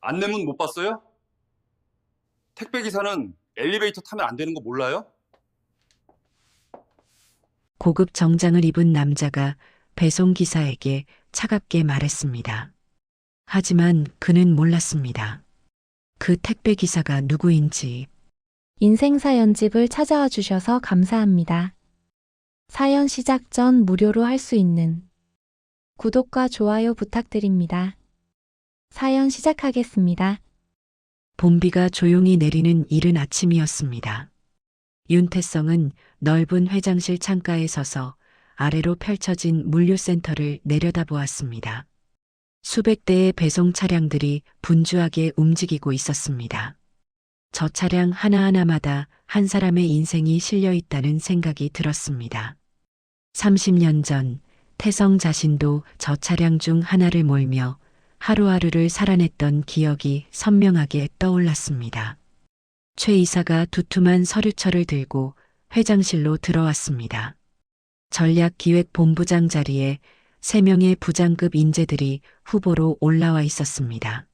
안내문 못 봤어요? 택배기사는 엘리베이터 타면 안 되는 거 몰라요? 고급 정장을 입은 남자가 배송기사에게 차갑게 말했습니다. 하지만 그는 몰랐습니다. 그 택배기사가 누구인지. 인생사연집을 찾아와 주셔서 감사합니다. 사연 시작 전 무료로 할 수 있는 구독과 좋아요 부탁드립니다. 사연 시작하겠습니다. 봄비가 조용히 내리는 이른 아침이었습니다. 윤태성은 넓은 회장실 창가에 서서 아래로 펼쳐진 물류센터를 내려다보았습니다. 수백 대의 배송 차량들이 분주하게 움직이고 있었습니다. 저 차량 하나하나마다 한 사람의 인생이 실려 있다는 생각이 들었습니다. 30년 전 태성 자신도 저 차량 중 하나를 몰며 하루하루를 살아냈던 기억이 선명하게 떠올랐습니다. 최 이사가 두툼한 서류철을 들고 회장실로 들어왔습니다. 전략기획본부장 자리에 3명의 부장급 인재들이 후보로 올라와 있었습니다.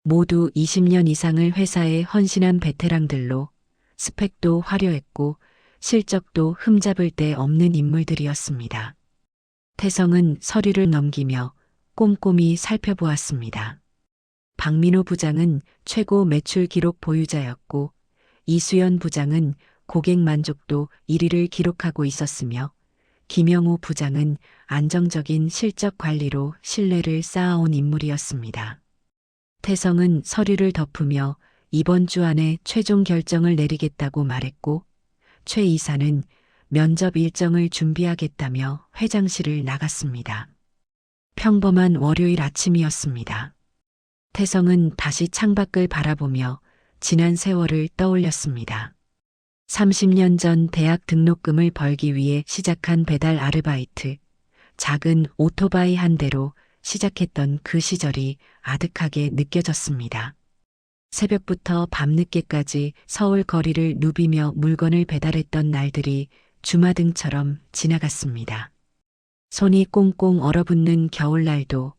모두 20년 이상을 회사에 헌신한 베테랑들로 스펙도 화려했고 실적도 흠잡을 데 없는 인물들이었습니다. 태성은 서류를 넘기며 꼼꼼히 살펴보았습니다. 박민호 부장은 최고 매출 기록 보유자였고 이수연 부장은 고객 만족도 1위를 기록하고 있었으며 김영호 부장은 안정적인 실적 관리로 신뢰를 쌓아온 인물이었습니다. 태성은 서류를 덮으며 이번 주 안에 최종 결정을 내리겠다고 말했고 최 이사는 면접 일정을 준비하겠다며 회장실을 나갔습니다. 평범한 월요일 아침이었습니다. 태성은 다시 창밖을 바라보며 지난 세월을 떠올렸습니다. 30년 전 대학 등록금을 벌기 위해 시작한 배달 아르바이트, 작은 오토바이 한 대로 시작했던 그 시절이 아득하게 느껴졌습니다. 새벽부터 밤늦게까지 서울 거리를 누비며 물건을 배달했던 날들이 주마등처럼 지나갔습니다. 손이 꽁꽁 얼어붙는 겨울날도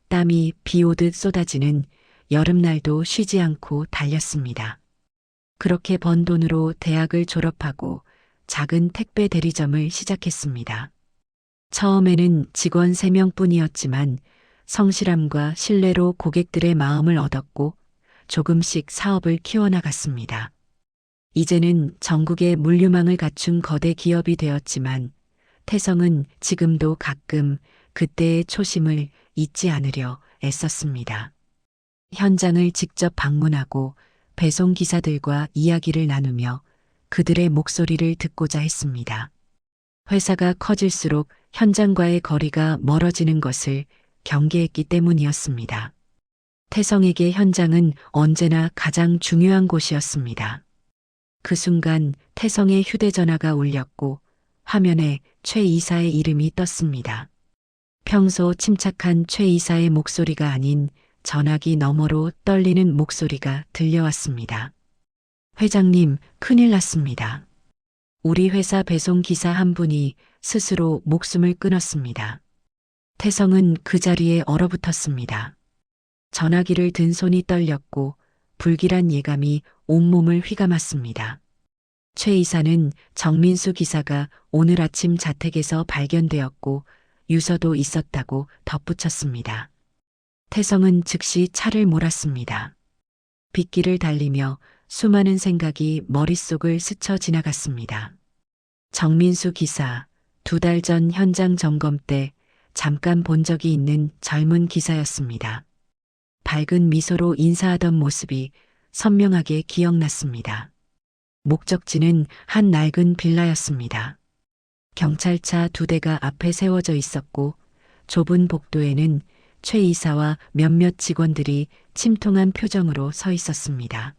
땀이 비 오듯 쏟아지는 여름날도 쉬지 않고 달렸습니다. 그렇게 번 돈으로 대학을 졸업하고 작은 택배 대리점을 시작했습니다. 처음에는 직원 3명뿐이었지만 성실함과 신뢰로 고객들의 마음을 얻었고 조금씩 사업을 키워나갔습니다. 이제는 전국의 물류망을 갖춘 거대 기업이 되었지만 태성은 지금도 가끔 그때의 초심을 잊지 않으려 애썼습니다. 현장을 직접 방문하고 배송기사들과 이야기를 나누며 그들의 목소리를 듣고자 했습니다. 회사가 커질수록 현장과의 거리가 멀어지는 것을 경계했기 때문이었습니다. 태성에게 현장은 언제나 가장 중요한 곳이었습니다. 그 순간 태성의 휴대전화가 울렸고 화면에 최 이사의 이름이 떴습니다. 평소 침착한 최 이사의 목소리가 아닌 전화기 너머로 떨리는 목소리가 들려왔습니다. 회장님, 큰일 났습니다. 우리 회사 배송기사 한 분이 스스로 목숨을 끊었습니다. 태성은 그 자리에 얼어붙었습니다. 전화기를 든 손이 떨렸고 불길한 예감이 온몸을 휘감았습니다. 최 이사는 정민수 기사가 오늘 아침 자택에서 발견되었고 유서도 있었다고 덧붙였습니다. 태성은 즉시 차를 몰았습니다. 빗길을 달리며 수많은 생각이 머릿속을 스쳐 지나갔습니다. 정민수 기사, 2달 전 현장 점검 때 잠깐 본 적이 있는 젊은 기사였습니다. 밝은 미소로 인사하던 모습이 선명하게 기억났습니다. 목적지는 한 낡은 빌라였습니다. 경찰차 2대가 앞에 세워져 있었고 좁은 복도에는 최 이사와 몇몇 직원들이 침통한 표정으로 서 있었습니다.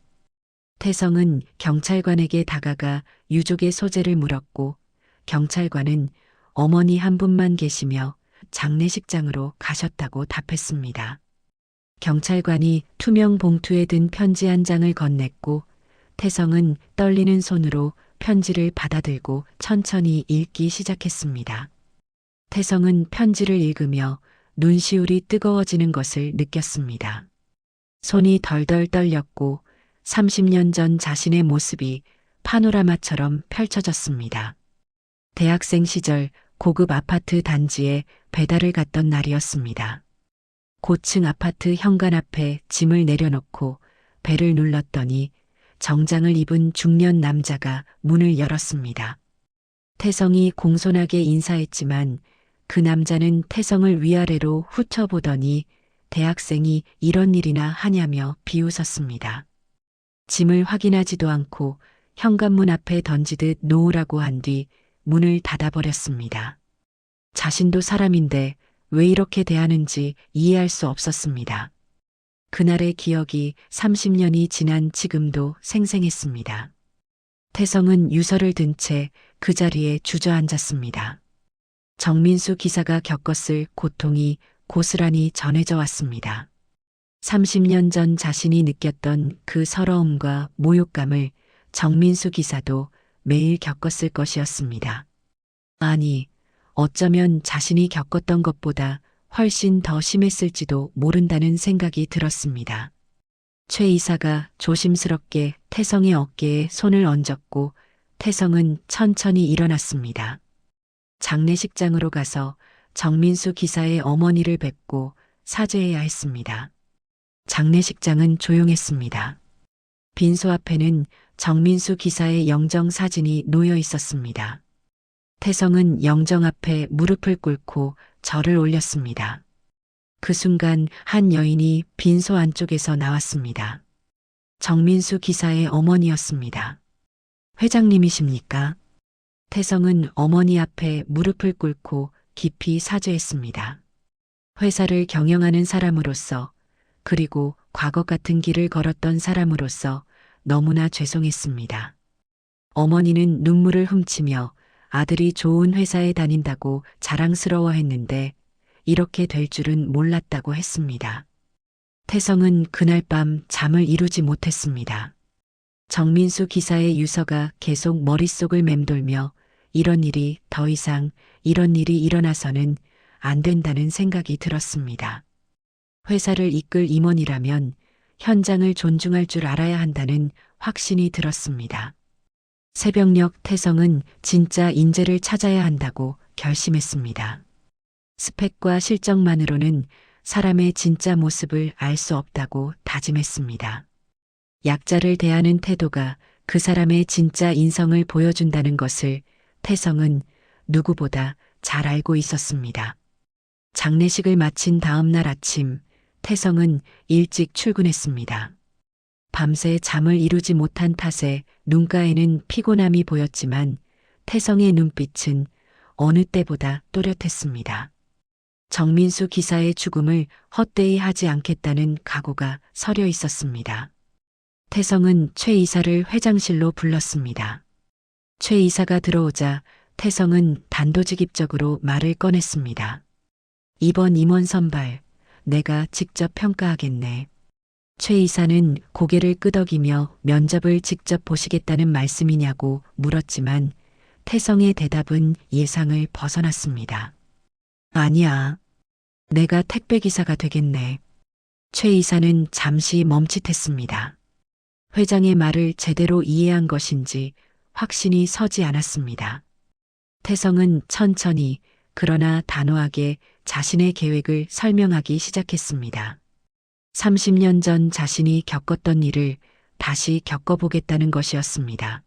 태성은 경찰관에게 다가가 유족의 소재를 물었고 경찰관은 어머니 한 분만 계시며 장례식장으로 가셨다고 답했습니다. 경찰관이 투명 봉투에 든 편지 한 장을 건넸고 태성은 떨리는 손으로 편지를 받아들고 천천히 읽기 시작했습니다. 태성은 편지를 읽으며 눈시울이 뜨거워지는 것을 느꼈습니다. 손이 덜덜 떨렸고 30년 전 자신의 모습이 파노라마처럼 펼쳐졌습니다. 대학생 시절 고급 아파트 단지에 배달을 갔던 날이었습니다. 고층 아파트 현관 앞에 짐을 내려놓고 배를 눌렀더니 정장을 입은 중년 남자가 문을 열었습니다. 태성이 공손하게 인사했지만 그 남자는 태성을 위아래로 훑어보더니 대학생이 이런 일이나 하냐며 비웃었습니다. 짐을 확인하지도 않고 현관문 앞에 던지듯 놓으라고 한 뒤 문을 닫아버렸습니다. 자신도 사람인데 왜 이렇게 대하는지 이해할 수 없었습니다. 그날의 기억이 30년이 지난 지금도 생생했습니다. 태성은 유서를 든 채 그 자리에 주저앉았습니다. 정민수 기사가 겪었을 고통이 고스란히 전해져 왔습니다. 30년 전 자신이 느꼈던 그 서러움과 모욕감을 정민수 기사도 매일 겪었을 것이었습니다. 아니, 어쩌면 자신이 겪었던 것보다 훨씬 더 심했을지도 모른다는 생각이 들었습니다. 최 이사가 조심스럽게 태성의 어깨에 손을 얹었고 태성은 천천히 일어났습니다. 장례식장으로 가서 정민수 기사의 어머니를 뵙고 사죄해야 했습니다. 장례식장은 조용했습니다. 빈소 앞에는 정민수 기사의 영정 사진이 놓여 있었습니다. 태성은 영정 앞에 무릎을 꿇고 절을 올렸습니다. 그 순간 한 여인이 빈소 안쪽에서 나왔습니다. 정민수 기사의 어머니였습니다. 회장님이십니까? 태성은 어머니 앞에 무릎을 꿇고 깊이 사죄했습니다. 회사를 경영하는 사람으로서 그리고 과거 같은 길을 걸었던 사람으로서 너무나 죄송했습니다. 어머니는 눈물을 훔치며 아들이 좋은 회사에 다닌다고 자랑스러워했는데 이렇게 될 줄은 몰랐다고 했습니다. 태성은 그날 밤 잠을 이루지 못했습니다. 정민수 기사의 유서가 계속 머릿속을 맴돌며 이런 일이 더 이상 이런 일이 일어나서는 안 된다는 생각이 들었습니다. 회사를 이끌 임원이라면 현장을 존중할 줄 알아야 한다는 확신이 들었습니다. 새벽녘 태성은 진짜 인재를 찾아야 한다고 결심했습니다. 스펙과 실적만으로는 사람의 진짜 모습을 알 수 없다고 다짐했습니다. 약자를 대하는 태도가 그 사람의 진짜 인성을 보여준다는 것을 태성은 누구보다 잘 알고 있었습니다. 장례식을 마친 다음 날 아침, 태성은 일찍 출근했습니다. 밤새 잠을 이루지 못한 탓에 눈가에는 피곤함이 보였지만 태성의 눈빛은 어느 때보다 또렷했습니다. 정민수 기사의 죽음을 헛되이 하지 않겠다는 각오가 서려 있었습니다. 태성은 최 이사를 회장실로 불렀습니다. 최 이사가 들어오자 태성은 단도직입적으로 말을 꺼냈습니다. 이번 임원 선발, 내가 직접 평가하겠네. 최 이사는 고개를 끄덕이며 면접을 직접 보시겠다는 말씀이냐고 물었지만 태성의 대답은 예상을 벗어났습니다. 아니야. 내가 택배기사가 되겠네. 최 이사는 잠시 멈칫했습니다. 회장의 말을 제대로 이해한 것인지 확신이 서지 않았습니다. 태성은 천천히 그러나 단호하게 자신의 계획을 설명하기 시작했습니다. 30년 전 자신이 겪었던 일을 다시 겪어보겠다는 것이었습니다.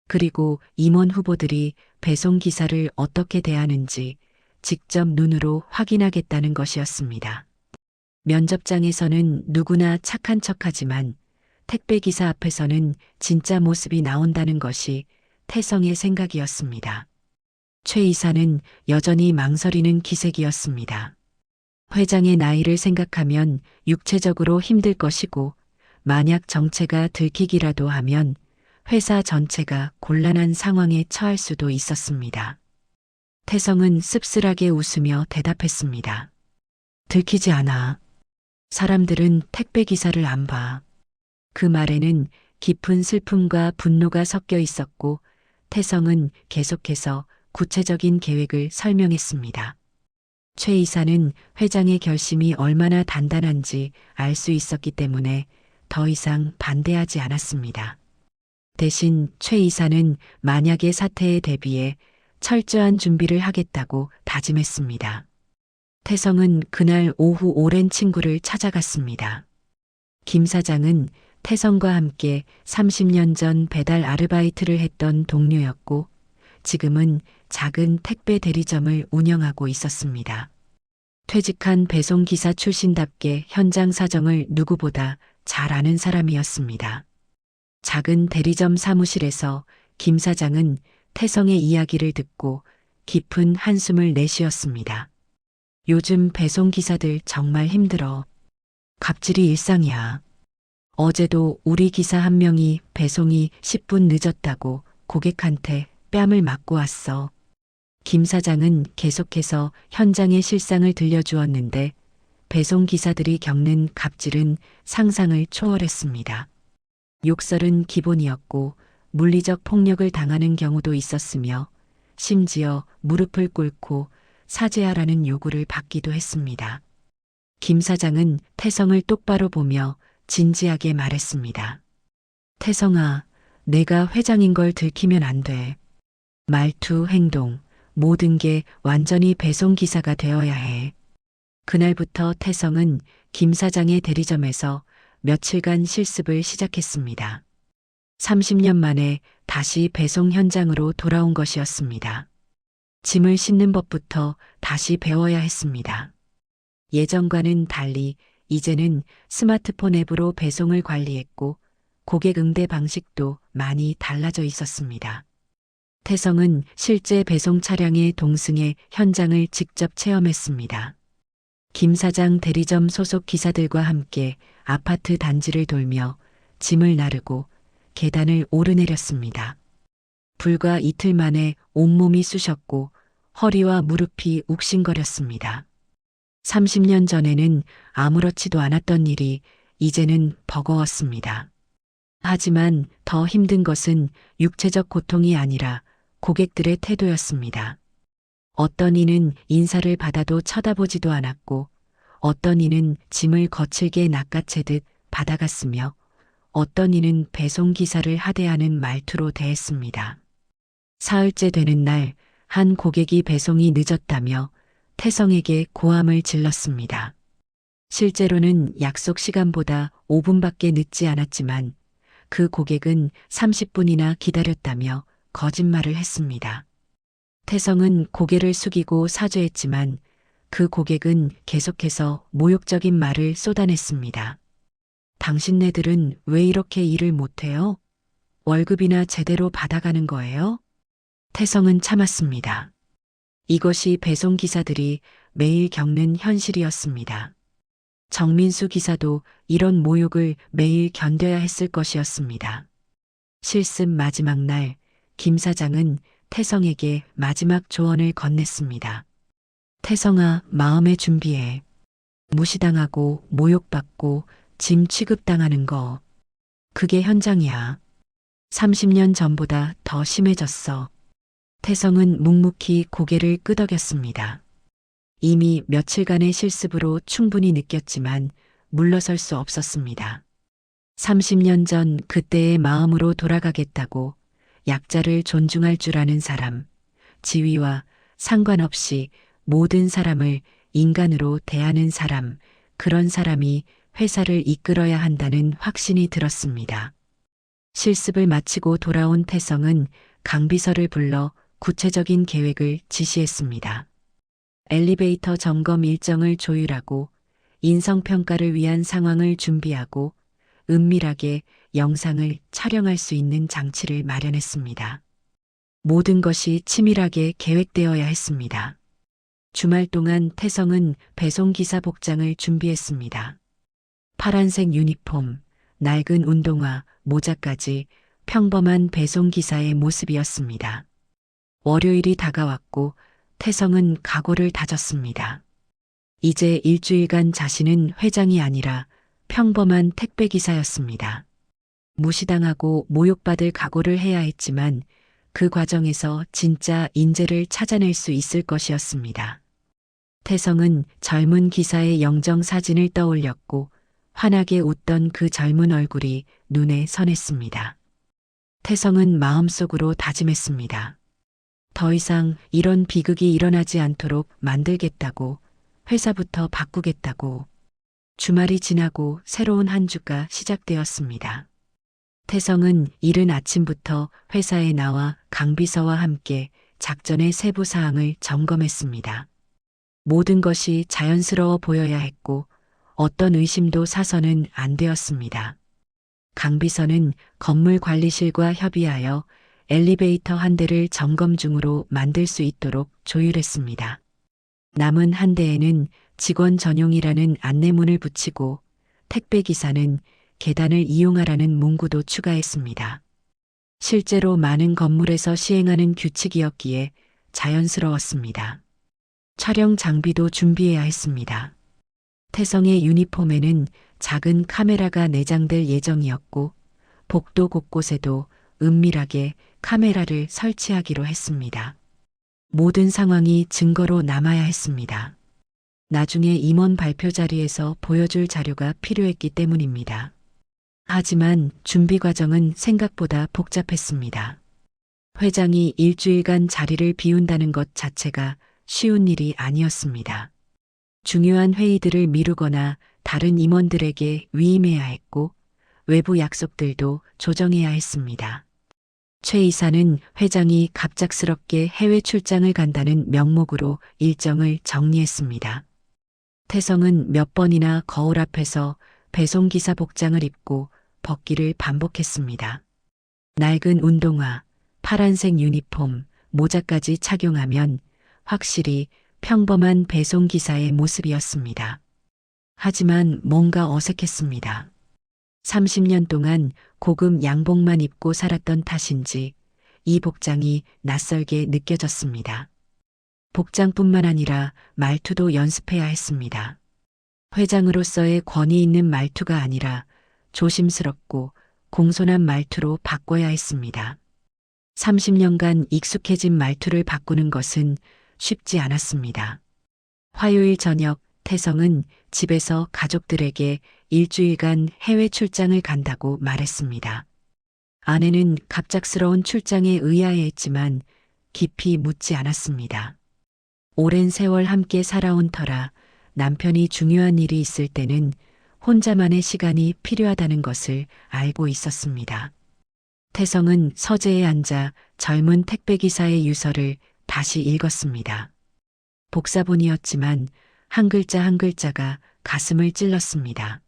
그리고 임원 후보들이 배송 기사를 어떻게 대하는지 직접 눈으로 확인하겠다는 것이었습니다. 면접장에서는 누구나 착한 척하지만 택배기사 앞에서는 진짜 모습이 나온다는 것이 태성의 생각이었습니다. 최 이사는 여전히 망설이는 기색이었습니다. 회장의 나이를 생각하면 육체적으로 힘들 것이고 만약 정체가 들키기라도 하면 회사 전체가 곤란한 상황에 처할 수도 있었습니다. 태성은 씁쓸하게 웃으며 대답했습니다. 들키지 않아. 사람들은 택배기사를 안 봐. 그 말에는 깊은 슬픔과 분노가 섞여 있었고 태성은 계속해서 구체적인 계획을 설명했습니다. 최 이사는 회장의 결심이 얼마나 단단한지 알 수 있었기 때문에 더 이상 반대하지 않았습니다. 대신 최 이사는 만약의 사태에 대비해 철저한 준비를 하겠다고 다짐했습니다. 태성은 그날 오후 오랜 친구를 찾아갔습니다. 김 사장은 태성과 함께 30년 전 배달 아르바이트를 했던 동료였고 지금은 작은 택배 대리점을 운영하고 있었습니다. 퇴직한 배송기사 출신답게 현장 사정을 누구보다 잘 아는 사람이었습니다. 작은 대리점 사무실에서 김 사장은 태성의 이야기를 듣고 깊은 한숨을 내쉬었습니다. 요즘 배송기사들 정말 힘들어. 갑질이 일상이야. 어제도 우리 기사 한 명이 배송이 10분 늦었다고 고객한테 뺨을 맞고 왔어. 김 사장은 계속해서 현장의 실상을 들려주었는데 배송기사들이 겪는 갑질은 상상을 초월했습니다. 욕설은 기본이었고 물리적 폭력을 당하는 경우도 있었으며 심지어 무릎을 꿇고 사죄하라는 요구를 받기도 했습니다. 김 사장은 태성을 똑바로 보며 진지하게 말했습니다. 태성아, 내가 회장인 걸 들키면 안 돼. 말투, 행동, 모든 게 완전히 배송기사가 되어야 해. 그날부터 태성은 김 사장의 대리점에서 며칠간 실습을 시작했습니다. 30년 만에 다시 배송 현장으로 돌아온 것이었습니다. 짐을 싣는 법부터 다시 배워야 했습니다. 예전과는 달리 이제는 스마트폰 앱으로 배송을 관리했고 고객 응대 방식도 많이 달라져 있었습니다. 태성은 실제 배송 차량의 동승에 현장을 직접 체험했습니다. 김 사장 대리점 소속 기사들과 함께 아파트 단지를 돌며 짐을 나르고 계단을 오르내렸습니다. 불과 이틀 만에 온몸이 쑤셨고 허리와 무릎이 욱신거렸습니다. 30년 전에는 아무렇지도 않았던 일이 이제는 버거웠습니다. 하지만 더 힘든 것은 육체적 고통이 아니라 고객들의 태도였습니다. 어떤 이는 인사를 받아도 쳐다보지도 않았고 어떤 이는 짐을 거칠게 낚아채듯 받아갔으며 어떤 이는 배송기사를 하대하는 말투로 대했습니다. 사흘째 되는 날 한 고객이 배송이 늦었다며 태성에게 고함을 질렀습니다. 실제로는 약속 시간보다 5분밖에 늦지 않았지만 그 고객은 30분이나 기다렸다며 거짓말을 했습니다. 태성은 고개를 숙이고 사죄했지만 그 고객은 계속해서 모욕적인 말을 쏟아냈습니다. 당신네들은 왜 이렇게 일을 못해요? 월급이나 제대로 받아가는 거예요? 태성은 참았습니다. 이것이 배송기사들이 매일 겪는 현실이었습니다. 정민수 기사도 이런 모욕을 매일 견뎌야 했을 것이었습니다. 실습 마지막 날, 김 사장은 태성에게 마지막 조언을 건넸습니다. 태성아, 마음의 준비해. 무시당하고 모욕받고 짐 취급당하는 거. 그게 현장이야. 30년 전보다 더 심해졌어. 태성은 묵묵히 고개를 끄덕였습니다. 이미 며칠간의 실습으로 충분히 느꼈지만 물러설 수 없었습니다. 30년 전 그때의 마음으로 돌아가겠다고 약자를 존중할 줄 아는 사람, 지위와 상관없이 모든 사람을 인간으로 대하는 사람, 그런 사람이 회사를 이끌어야 한다는 확신이 들었습니다. 실습을 마치고 돌아온 태성은 강비서를 불러 구체적인 계획을 지시했습니다. 엘리베이터 점검 일정을 조율하고 인성평가를 위한 상황을 준비하고 은밀하게 영상을 촬영할 수 있는 장치를 마련했습니다. 모든 것이 치밀하게 계획되어야 했습니다. 주말 동안 태성은 배송기사 복장을 준비했습니다. 파란색 유니폼, 낡은 운동화, 모자까지 평범한 배송기사의 모습이었습니다. 월요일이 다가왔고 태성은 각오를 다졌습니다. 이제 일주일간 자신은 회장이 아니라 평범한 택배기사였습니다. 무시당하고 모욕받을 각오를 해야 했지만 그 과정에서 진짜 인재를 찾아낼 수 있을 것이었습니다. 태성은 젊은 기사의 영정 사진을 떠올렸고 환하게 웃던 그 젊은 얼굴이 눈에 선했습니다. 태성은 마음속으로 다짐했습니다. 더 이상 이런 비극이 일어나지 않도록 만들겠다고, 회사부터 바꾸겠다고. 주말이 지나고 새로운 한 주가 시작되었습니다. 태성은 이른 아침부터 회사에 나와 강비서와 함께 작전의 세부 사항을 점검했습니다. 모든 것이 자연스러워 보여야 했고 어떤 의심도 사서는 안 되었습니다. 강비서는 건물 관리실과 협의하여 엘리베이터 한 대를 점검 중으로 만들 수 있도록 조율했습니다. 남은 한 대에는 직원 전용이라는 안내문을 붙이고 택배기사는 계단을 이용하라는 문구도 추가했습니다. 실제로 많은 건물에서 시행하는 규칙이었기에 자연스러웠습니다. 촬영 장비도 준비해야 했습니다. 태성의 유니폼에는 작은 카메라가 내장될 예정이었고 복도 곳곳에도 은밀하게 카메라를 설치하기로 했습니다. 모든 상황이 증거로 남아야 했습니다. 나중에 임원 발표 자리에서 보여줄 자료가 필요했기 때문입니다. 하지만 준비 과정은 생각보다 복잡했습니다. 회장이 일주일간 자리를 비운다는 것 자체가 쉬운 일이 아니었습니다. 중요한 회의들을 미루거나 다른 임원들에게 위임해야 했고 외부 약속들도 조정해야 했습니다. 최 이사는 회장이 갑작스럽게 해외 출장을 간다는 명목으로 일정을 정리했습니다. 태성은 몇 번이나 거울 앞에서 배송기사 복장을 입고 벗기를 반복했습니다. 낡은 운동화, 파란색 유니폼, 모자까지 착용하면 확실히 평범한 배송기사의 모습이었습니다. 하지만 뭔가 어색했습니다. 30년 동안 고급 양복만 입고 살았던 탓인지 이 복장이 낯설게 느껴졌습니다. 복장뿐만 아니라 말투도 연습해야 했습니다. 회장으로서의 권위 있는 말투가 아니라 조심스럽고 공손한 말투로 바꿔야 했습니다. 30년간 익숙해진 말투를 바꾸는 것은 쉽지 않았습니다. 화요일 저녁 태성은 집에서 가족들에게 일주일간 해외 출장을 간다고 말했습니다. 아내는 갑작스러운 출장에 의아해했지만 깊이 묻지 않았습니다. 오랜 세월 함께 살아온 터라 남편이 중요한 일이 있을 때는 혼자만의 시간이 필요하다는 것을 알고 있었습니다. 태성은 서재에 앉아 젊은 택배기사의 유서를 다시 읽었습니다. 복사본이었지만 한 글자 한 글자가 가슴을 찔렀습니다.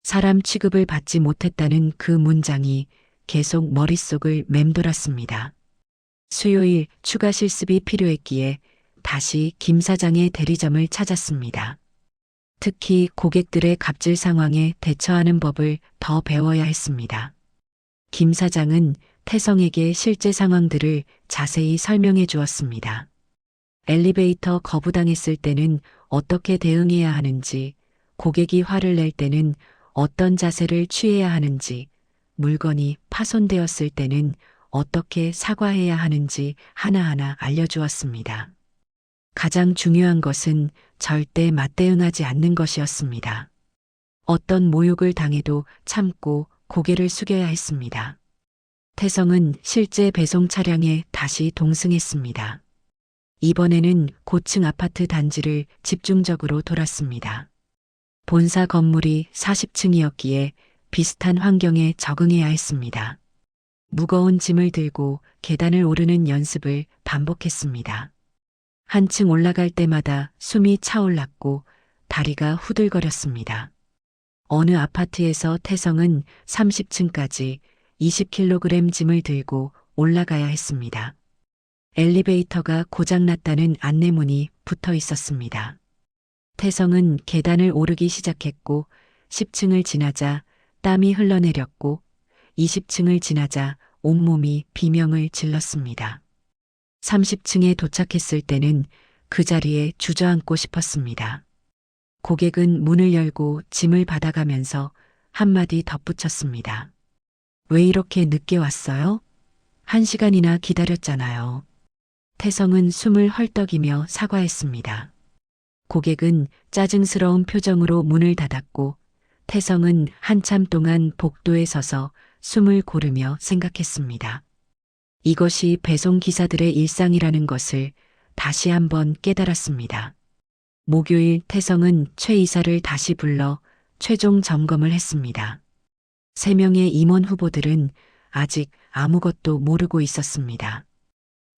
사람 취급을 받지 못했다는 그 문장이 계속 머릿속을 맴돌았습니다. 수요일 추가 실습이 필요했기에 다시 김 사장의 대리점을 찾았습니다. 특히 고객들의 갑질 상황에 대처하는 법을 더 배워야 했습니다. 김 사장은 태성에게 실제 상황들을 자세히 설명해 주었습니다. 엘리베이터 거부당했을 때는 어떻게 대응해야 하는지, 고객이 화를 낼 때는 어떤 자세를 취해야 하는지, 물건이 파손되었을 때는 어떻게 사과해야 하는지 하나하나 알려주었습니다. 가장 중요한 것은 절대 맞대응하지 않는 것이었습니다. 어떤 모욕을 당해도 참고 고개를 숙여야 했습니다. 태성은 실제 배송 차량에 다시 동승했습니다. 이번에는 고층 아파트 단지를 집중적으로 돌았습니다. 본사 건물이 40층이었기에 비슷한 환경에 적응해야 했습니다. 무거운 짐을 들고 계단을 오르는 연습을 반복했습니다. 한층 올라갈 때마다 숨이 차올랐고 다리가 후들거렸습니다. 어느 아파트에서 태성은 30층까지 20kg 짐을 들고 올라가야 했습니다. 엘리베이터가 고장났다는 안내문이 붙어 있었습니다. 태성은 계단을 오르기 시작했고 10층을 지나자 땀이 흘러내렸고 20층을 지나자 온몸이 비명을 질렀습니다. 30층에 도착했을 때는 그 자리에 주저앉고 싶었습니다. 고객은 문을 열고 짐을 받아가면서 한마디 덧붙였습니다. 왜 이렇게 늦게 왔어요? 1시간이나 기다렸잖아요. 태성은 숨을 헐떡이며 사과했습니다. 고객은 짜증스러운 표정으로 문을 닫았고 태성은 한참 동안 복도에 서서 숨을 고르며 생각했습니다. 이것이 배송기사들의 일상이라는 것을 다시 한번 깨달았습니다. 목요일 태성은 최 이사를 다시 불러 최종 점검을 했습니다. 3명의 임원 후보들은 아직 아무것도 모르고 있었습니다.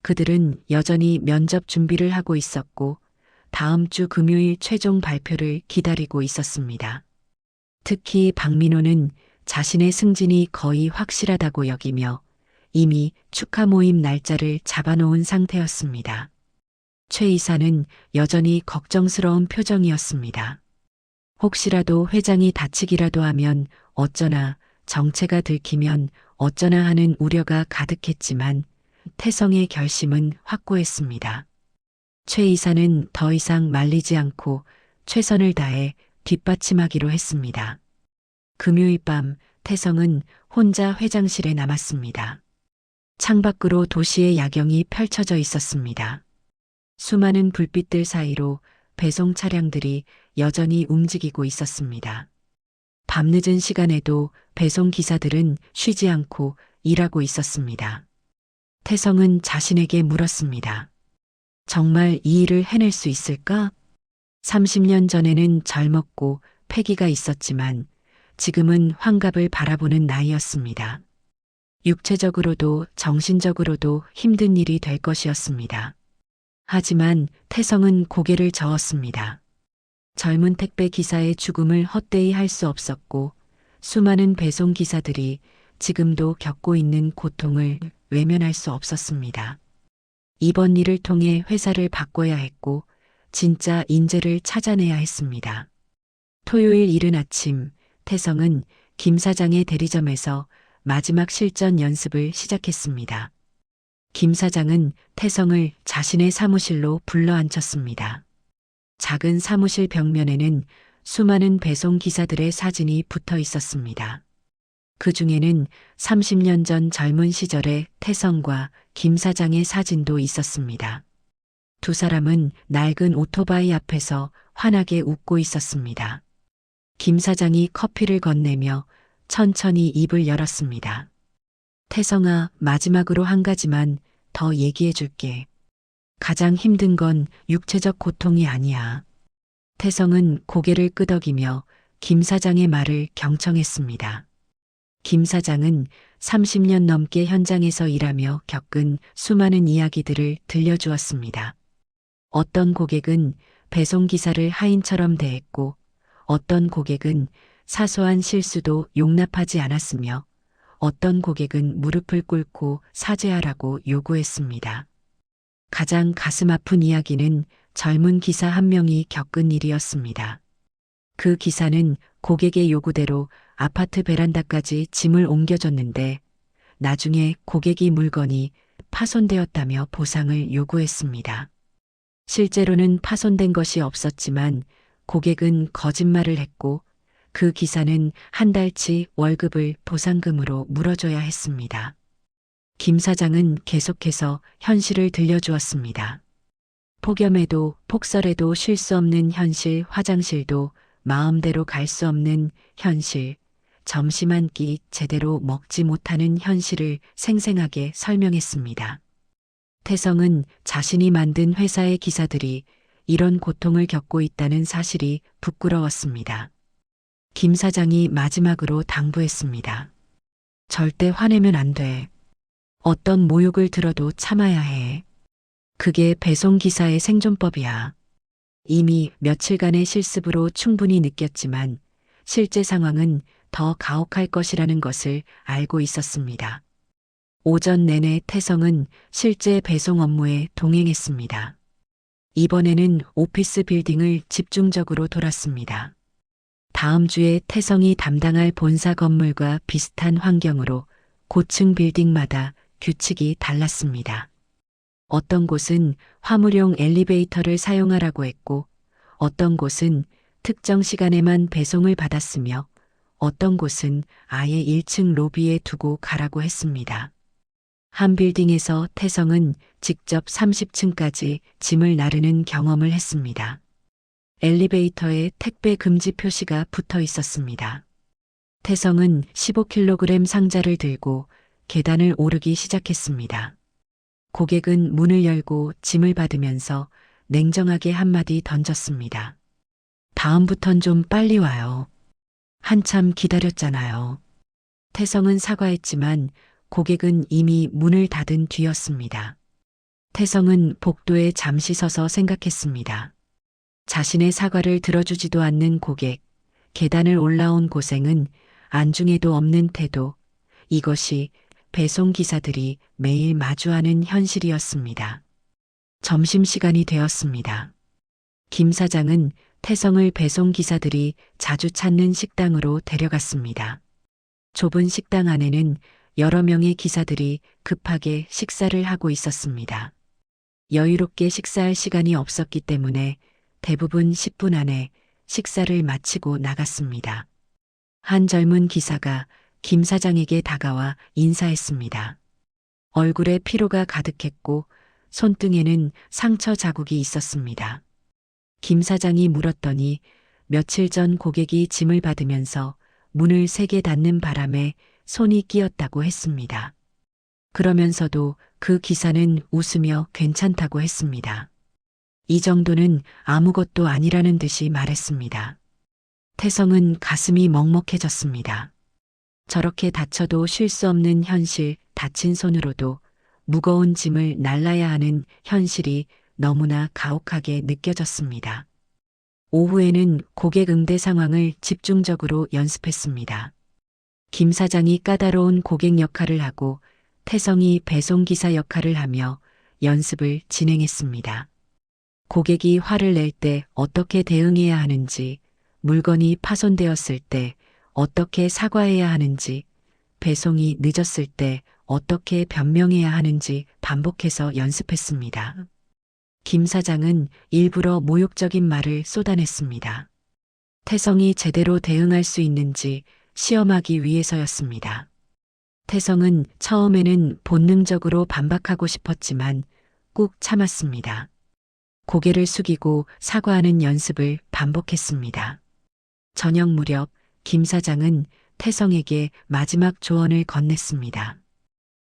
그들은 여전히 면접 준비를 하고 있었고 다음 주 금요일 최종 발표를 기다리고 있었습니다. 특히 박민호는 자신의 승진이 거의 확실하다고 여기며 이미 축하 모임 날짜를 잡아놓은 상태였습니다. 최 이사는 여전히 걱정스러운 표정이었습니다. 혹시라도 회장이 다치기라도 하면 어쩌나, 정체가 들키면 어쩌나 하는 우려가 가득했지만 태성의 결심은 확고했습니다. 최 이사는 더 이상 말리지 않고 최선을 다해 뒷받침하기로 했습니다. 금요일 밤 태성은 혼자 회장실에 남았습니다. 창밖으로 도시의 야경이 펼쳐져 있었습니다. 수많은 불빛들 사이로 배송 차량들이 여전히 움직이고 있었습니다. 밤늦은 시간에도 배송 기사들은 쉬지 않고 일하고 있었습니다. 태성은 자신에게 물었습니다. 정말 이 일을 해낼 수 있을까? 30년 전에는 젊었고 패기가 있었지만 지금은 환갑을 바라보는 나이였습니다. 육체적으로도 정신적으로도 힘든 일이 될 것이었습니다. 하지만 태성은 고개를 저었습니다. 젊은 택배 기사의 죽음을 헛되이 할 수 없었고 수많은 배송 기사들이 지금도 겪고 있는 고통을 외면할 수 없었습니다. 이번 일을 통해 회사를 바꿔야 했고 진짜 인재를 찾아내야 했습니다. 토요일 이른 아침 태성은 김 사장의 대리점에서 마지막 실전 연습을 시작했습니다. 김 사장은 태성을 자신의 사무실로 불러앉혔습니다. 작은 사무실 벽면에는 수많은 배송 기사들의 사진이 붙어 있었습니다. 그 중에는 30년 전 젊은 시절의 태성과 김 사장의 사진도 있었습니다. 두 사람은 낡은 오토바이 앞에서 환하게 웃고 있었습니다. 김 사장이 커피를 건네며 천천히 입을 열었습니다. 태성아, 마지막으로 한 가지만 더 얘기해 줄게. 가장 힘든 건 육체적 고통이 아니야. 태성은 고개를 끄덕이며 김 사장의 말을 경청했습니다. 김 사장은 30년 넘게 현장에서 일하며 겪은 수많은 이야기들을 들려주었습니다. 어떤 고객은 배송기사를 하인처럼 대했고 어떤 고객은 사소한 실수도 용납하지 않았으며 어떤 고객은 무릎을 꿇고 사죄하라고 요구했습니다. 가장 가슴 아픈 이야기는 젊은 기사 한 명이 겪은 일이었습니다. 그 기사는 고객의 요구대로 아파트 베란다까지 짐을 옮겨줬는데 나중에 고객이 물건이 파손되었다며 보상을 요구했습니다. 실제로는 파손된 것이 없었지만 고객은 거짓말을 했고 그 기사는 한 달치 월급을 보상금으로 물어줘야 했습니다. 김 사장은 계속해서 현실을 들려주었습니다. 폭염에도 폭설에도 쉴 수 없는 현실, 화장실도 마음대로 갈 수 없는 현실, 점심 한 끼 제대로 먹지 못하는 현실을 생생하게 설명했습니다. 태성은 자신이 만든 회사의 기사들이 이런 고통을 겪고 있다는 사실이 부끄러웠습니다. 김 사장이 마지막으로 당부했습니다. 절대 화내면 안 돼. 어떤 모욕을 들어도 참아야 해. 그게 배송기사의 생존법이야. 이미 며칠간의 실습으로 충분히 느꼈지만 실제 상황은 더 가혹할 것이라는 것을 알고 있었습니다. 오전 내내 태성은 실제 배송 업무에 동행했습니다. 이번에는 오피스 빌딩을 집중적으로 돌았습니다. 다음 주에 태성이 담당할 본사 건물과 비슷한 환경으로 고층 빌딩마다 규칙이 달랐습니다. 어떤 곳은 화물용 엘리베이터를 사용하라고 했고 어떤 곳은 특정 시간에만 배송을 받았으며 어떤 곳은 아예 1층 로비에 두고 가라고 했습니다. 한 빌딩에서 태성은 직접 30층까지 짐을 나르는 경험을 했습니다. 엘리베이터에 택배 금지 표시가 붙어 있었습니다. 태성은 15kg 상자를 들고 계단을 오르기 시작했습니다. 고객은 문을 열고 짐을 받으면서 냉정하게 한마디 던졌습니다. 다음부턴 좀 빨리 와요. 한참 기다렸잖아요. 태성은 사과했지만 고객은 이미 문을 닫은 뒤였습니다. 태성은 복도에 잠시 서서 생각했습니다. 자신의 사과를 들어주지도 않는 고객, 계단을 올라온 고생은 안중에도 없는 태도, 이것이 배송기사들이 매일 마주하는 현실이었습니다. 점심시간이 되었습니다. 김 사장은 태성을 배송기사들이 자주 찾는 식당으로 데려갔습니다. 좁은 식당 안에는 여러 명의 기사들이 급하게 식사를 하고 있었습니다. 여유롭게 식사할 시간이 없었기 때문에 대부분 10분 안에 식사를 마치고 나갔습니다. 한 젊은 기사가 김 사장에게 다가와 인사했습니다. 얼굴에 피로가 가득했고 손등에는 상처 자국이 있었습니다. 김 사장이 물었더니 며칠 전 고객이 짐을 받으면서 문을 세게 닫는 바람에 손이 끼었다고 했습니다. 그러면서도 그 기사는 웃으며 괜찮다고 했습니다. 이 정도는 아무것도 아니라는 듯이 말했습니다. 태성은 가슴이 먹먹해졌습니다. 저렇게 다쳐도 쉴 수 없는 현실, 다친 손으로도 무거운 짐을 날라야 하는 현실이 너무나 가혹하게 느껴졌습니다. 오후에는 고객 응대 상황을 집중적으로 연습했습니다. 김 사장이 까다로운 고객 역할을 하고 태성이 배송기사 역할을 하며 연습을 진행했습니다. 고객이 화를 낼 때 어떻게 대응해야 하는지, 물건이 파손되었을 때 어떻게 사과해야 하는지, 배송이 늦었을 때 어떻게 변명해야 하는지 반복해서 연습했습니다. 김 사장은 일부러 모욕적인 말을 쏟아냈습니다. 태성이 제대로 대응할 수 있는지 시험하기 위해서였습니다. 태성은 처음에는 본능적으로 반박하고 싶었지만 꾹 참았습니다. 고개를 숙이고 사과하는 연습을 반복했습니다. 저녁 무렵 김 사장은 태성에게 마지막 조언을 건넸습니다.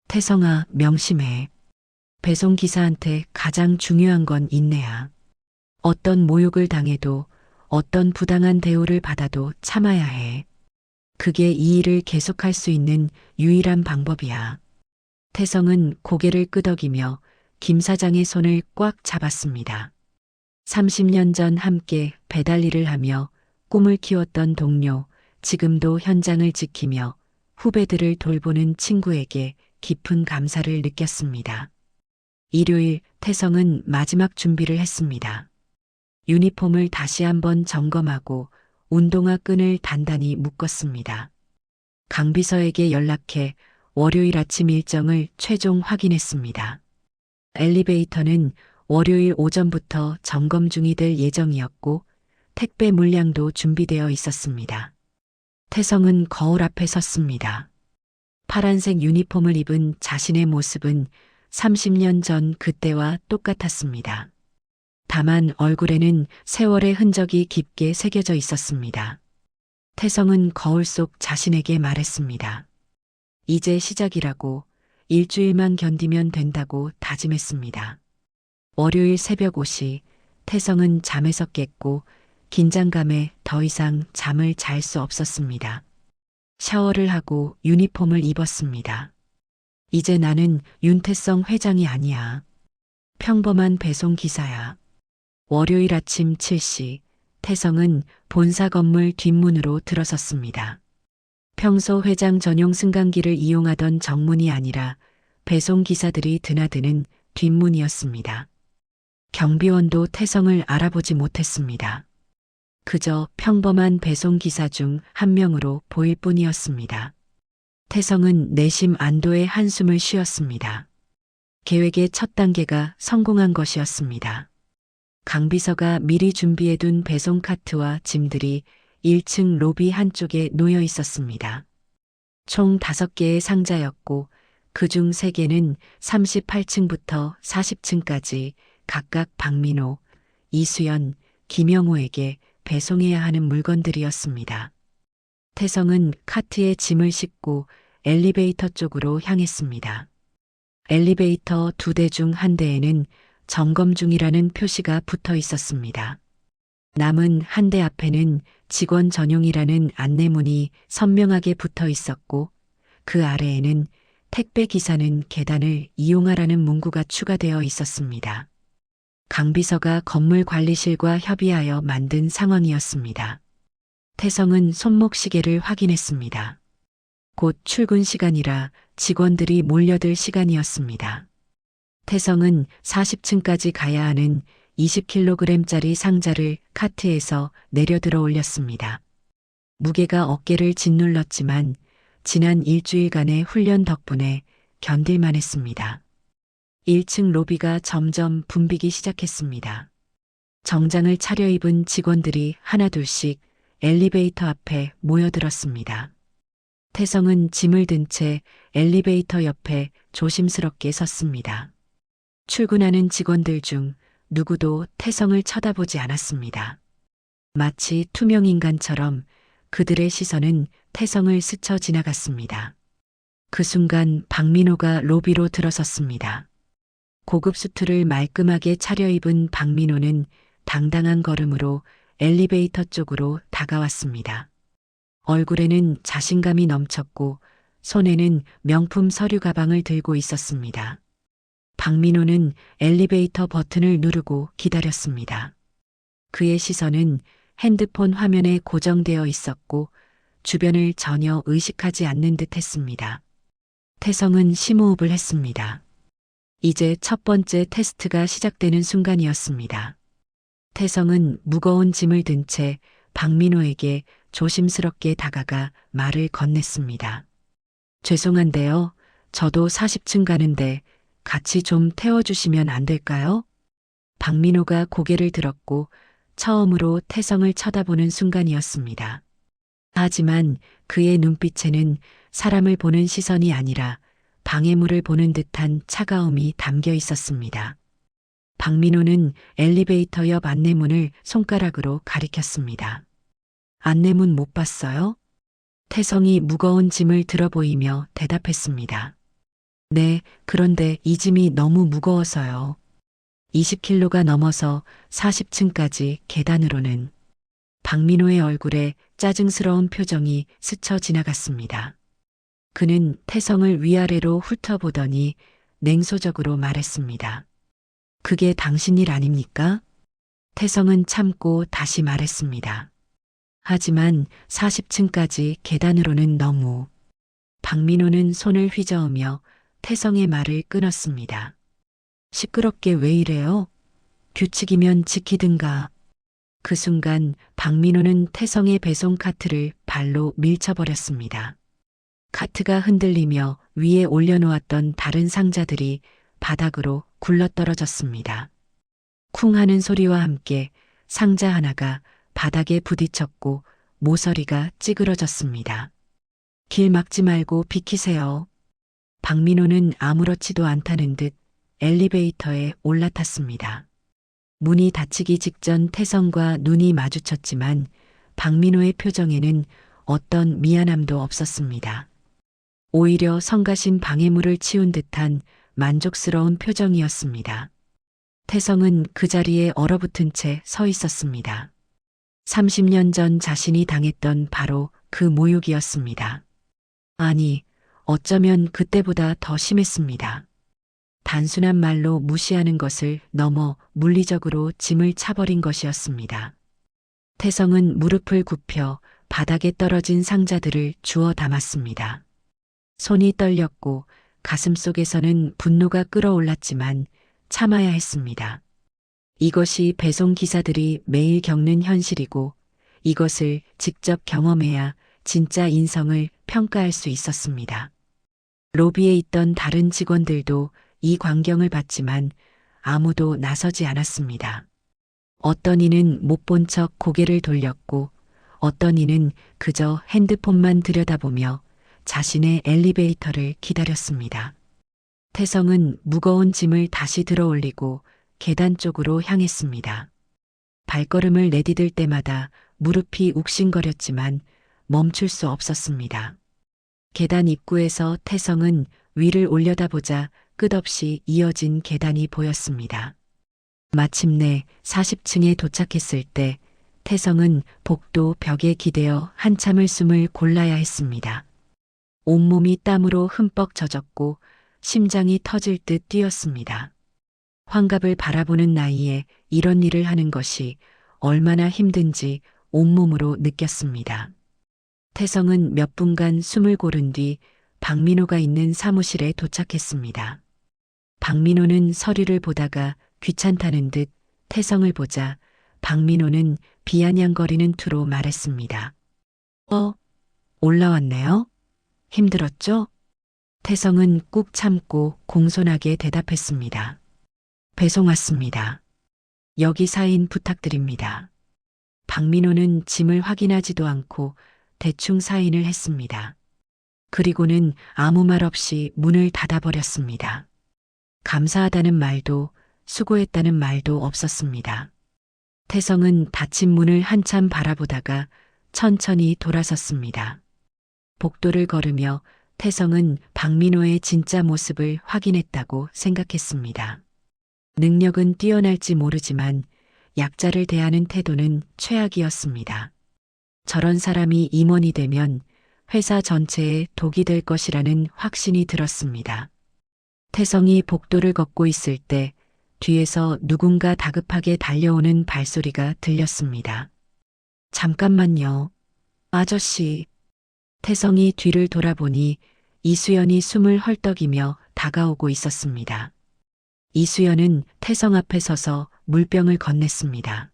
태성아, 명심해. 배송기사한테 가장 중요한 건 인내야. 어떤 모욕을 당해도 어떤 부당한 대우를 받아도 참아야 해. 그게 이 일을 계속할 수 있는 유일한 방법이야. 태성은 고개를 끄덕이며 김 사장의 손을 꽉 잡았습니다. 30년 전 함께 배달 일을 하며 꿈을 키웠던 동료, 지금도 현장을 지키며 후배들을 돌보는 친구에게 깊은 감사를 느꼈습니다. 일요일 태성은 마지막 준비를 했습니다. 유니폼을 다시 한번 점검하고 운동화 끈을 단단히 묶었습니다. 강비서에게 연락해 월요일 아침 일정을 최종 확인했습니다. 엘리베이터는 월요일 오전부터 점검 중이 될 예정이었고 택배 물량도 준비되어 있었습니다. 태성은 거울 앞에 섰습니다. 파란색 유니폼을 입은 자신의 모습은 30년 전 그때와 똑같았습니다. 다만 얼굴에는 세월의 흔적이 깊게 새겨져 있었습니다. 태성은 거울 속 자신에게 말했습니다. 이제 시작이라고, 일주일만 견디면 된다고 다짐했습니다. 월요일 새벽 5시 태성은 잠에서 깼고 긴장감에 더 이상 잠을 잘 수 없었습니다. 샤워를 하고 유니폼을 입었습니다. 이제 나는 윤태성 회장이 아니야. 평범한 배송 기사야. 월요일 아침 7시 태성은 본사 건물 뒷문으로 들어섰습니다. 평소 회장 전용 승강기를 이용하던 정문이 아니라 배송 기사들이 드나드는 뒷문이었습니다. 경비원도 태성을 알아보지 못했습니다. 그저 평범한 배송 기사 중 한 명으로 보일 뿐이었습니다. 태성은 내심 안도의 한숨을 쉬었습니다. 계획의 첫 단계가 성공한 것이었습니다. 강비서가 미리 준비해둔 배송 카트와 짐들이 1층 로비 한쪽에 놓여 있었습니다. 총 5개의 상자였고 그중 3개는 38층부터 40층까지 각각 박민호, 이수연, 김영호에게 배송해야 하는 물건들이었습니다. 태성은 카트에 짐을 싣고 엘리베이터 쪽으로 향했습니다. 엘리베이터 2대 중 한 대에는 점검 중이라는 표시가 붙어 있었습니다. 남은 한 대 앞에는 직원 전용이라는 안내문이 선명하게 붙어 있었고 그 아래에는 택배 기사는 계단을 이용하라는 문구가 추가되어 있었습니다. 강비서가 건물 관리실과 협의하여 만든 상황이었습니다. 태성은 손목시계를 확인했습니다. 곧 출근 시간이라 직원들이 몰려들 시간이었습니다. 태성은 40층까지 가야 하는 20kg짜리 상자를 카트에서 내려들어 올렸습니다. 무게가 어깨를 짓눌렀지만 지난 일주일간의 훈련 덕분에 견딜만 했습니다. 1층 로비가 점점 붐비기 시작했습니다. 정장을 차려입은 직원들이 하나둘씩 엘리베이터 앞에 모여들었습니다. 태성은 짐을 든 채 엘리베이터 옆에 조심스럽게 섰습니다. 출근하는 직원들 중 누구도 태성을 쳐다보지 않았습니다. 마치 투명인간처럼 그들의 시선은 태성을 스쳐 지나갔습니다. 그 순간 박민호가 로비로 들어섰습니다. 고급 수트를 말끔하게 차려입은 박민호는 당당한 걸음으로 엘리베이터 쪽으로 다가왔습니다. 얼굴에는 자신감이 넘쳤고 손에는 명품 서류 가방을 들고 있었습니다. 박민호는 엘리베이터 버튼을 누르고 기다렸습니다. 그의 시선은 핸드폰 화면에 고정되어 있었고 주변을 전혀 의식하지 않는 듯 했습니다. 태성은 심호흡을 했습니다. 이제 첫 번째 테스트가 시작되는 순간이었습니다. 태성은 무거운 짐을 든 채 박민호에게 조심스럽게 다가가 말을 건넸습니다. 죄송한데요. 저도 40층 가는데 같이 좀 태워주시면 안 될까요? 박민호가 고개를 들었고 처음으로 태성을 쳐다보는 순간이었습니다. 하지만 그의 눈빛에는 사람을 보는 시선이 아니라 방해물을 보는 듯한 차가움이 담겨 있었습니다. 박민호는 엘리베이터 옆 안내문을 손가락으로 가리켰습니다. 안내문 못 봤어요? 태성이 무거운 짐을 들어 보이며 대답했습니다. 네, 그런데 이 짐이 너무 무거워서요. 20kg가 넘어서 40층까지 계단으로는. 박민호의 얼굴에 짜증스러운 표정이 스쳐 지나갔습니다. 그는 태성을 위아래로 훑어보더니 냉소적으로 말했습니다. 그게 당신 일 아닙니까? 태성은 참고 다시 말했습니다. 하지만 40층까지 계단으로는 너무. 박민호는 손을 휘저으며 태성의 말을 끊었습니다. 시끄럽게 왜 이래요? 규칙이면 지키든가. 그 순간 박민호는 태성의 배송 카트를 발로 밀쳐버렸습니다. 카트가 흔들리며 위에 올려놓았던 다른 상자들이 바닥으로 굴러떨어졌습니다. 쿵 하는 소리와 함께 상자 하나가 바닥에 부딪혔고 모서리가 찌그러졌습니다. 길 막지 말고 비키세요. 박민호는 아무렇지도 않다는 듯 엘리베이터에 올라탔습니다. 문이 닫히기 직전 태성과 눈이 마주쳤지만 박민호의 표정에는 어떤 미안함도 없었습니다. 오히려 성가신 방해물을 치운 듯한 만족스러운 표정이었습니다. 태성은 그 자리에 얼어붙은 채 서 있었습니다. 30년 전 자신이 당했던 바로 그 모욕이었습니다. 아니, 어쩌면 그때보다 더 심했습니다. 단순한 말로 무시하는 것을 넘어 물리적으로 짐을 차버린 것이었습니다. 태성은 무릎을 굽혀 바닥에 떨어진 상자들을 주워 담았습니다. 손이 떨렸고 가슴속에서는 분노가 끓어올랐지만 참아야 했습니다. 이것이 배송 기사들이 매일 겪는 현실이고 이것을 직접 경험해야 진짜 인성을 평가할 수 있었습니다. 로비에 있던 다른 직원들도 이 광경을 봤지만 아무도 나서지 않았습니다. 어떤 이는 못 본 척 고개를 돌렸고 어떤 이는 그저 핸드폰만 들여다보며 자신의 엘리베이터를 기다렸습니다. 태성은 무거운 짐을 다시 들어 올리고 계단 쪽으로 향했습니다. 발걸음을 내디딜 때마다 무릎이 욱신거렸지만 멈출 수 없었습니다. 계단 입구에서 태성은 위를 올려다보자 끝없이 이어진 계단이 보였습니다. 마침내 40층에 도착했을 때 태성은 복도 벽에 기대어 한참을 숨을 골라야 했습니다. 온몸이 땀으로 흠뻑 젖었고 심장이 터질 듯 뛰었습니다. 환갑을 바라보는 나이에 이런 일을 하는 것이 얼마나 힘든지 온몸으로 느꼈습니다. 태성은 몇 분간 숨을 고른 뒤 박민호가 있는 사무실에 도착했습니다. 박민호는 서류를 보다가 귀찮다는 듯 태성을 보자 박민호는 비아냥거리는 투로 말했습니다. 올라왔네요? 힘들었죠? 태성은 꾹 참고 공손하게 대답했습니다. 배송 왔습니다. 여기 사인 부탁드립니다. 박민호는 짐을 확인하지도 않고 대충 사인을 했습니다. 그리고는 아무 말 없이 문을 닫아버렸습니다. 감사하다는 말도 수고했다는 말도 없었습니다. 태성은 닫힌 문을 한참 바라보다가 천천히 돌아섰습니다. 복도를 걸으며 태성은 박민호의 진짜 모습을 확인했다고 생각했습니다. 능력은 뛰어날지 모르지만 약자를 대하는 태도는 최악이었습니다. 저런 사람이 임원이 되면 회사 전체에 독이 될 것이라는 확신이 들었습니다. 태성이 복도를 걷고 있을 때 뒤에서 누군가 다급하게 달려오는 발소리가 들렸습니다. 잠깐만요. 아저씨. 태성이 뒤를 돌아보니 이수연이 숨을 헐떡이며 다가오고 있었습니다. 이수연은 태성 앞에 서서 물병을 건넸습니다.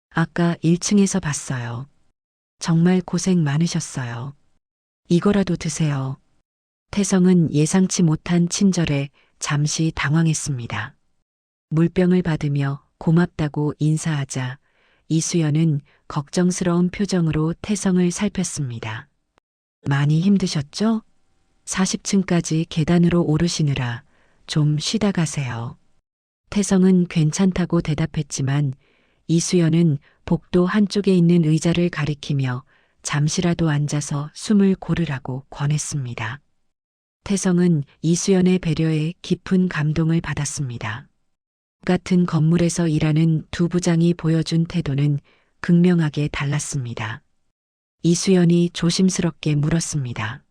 아까 1층에서 봤어요. 정말 고생 많으셨어요. 이거라도 드세요. 태성은 예상치 못한 친절에 잠시 당황했습니다. 물병을 받으며 고맙다고 인사하자 이수연은 걱정스러운 표정으로 태성을 살폈습니다. 많이 힘드셨죠? 40층까지 계단으로 오르시느라 좀 쉬다 가세요. 태성은 괜찮다고 대답했지만 이수연은 복도 한쪽에 있는 의자를 가리키며 잠시라도 앉아서 숨을 고르라고 권했습니다. 태성은 이수연의 배려에 깊은 감동을 받았습니다. 같은 건물에서 일하는 두 부장이 보여준 태도는 극명하게 달랐습니다. 이수연이 조심스럽게 물었습니다.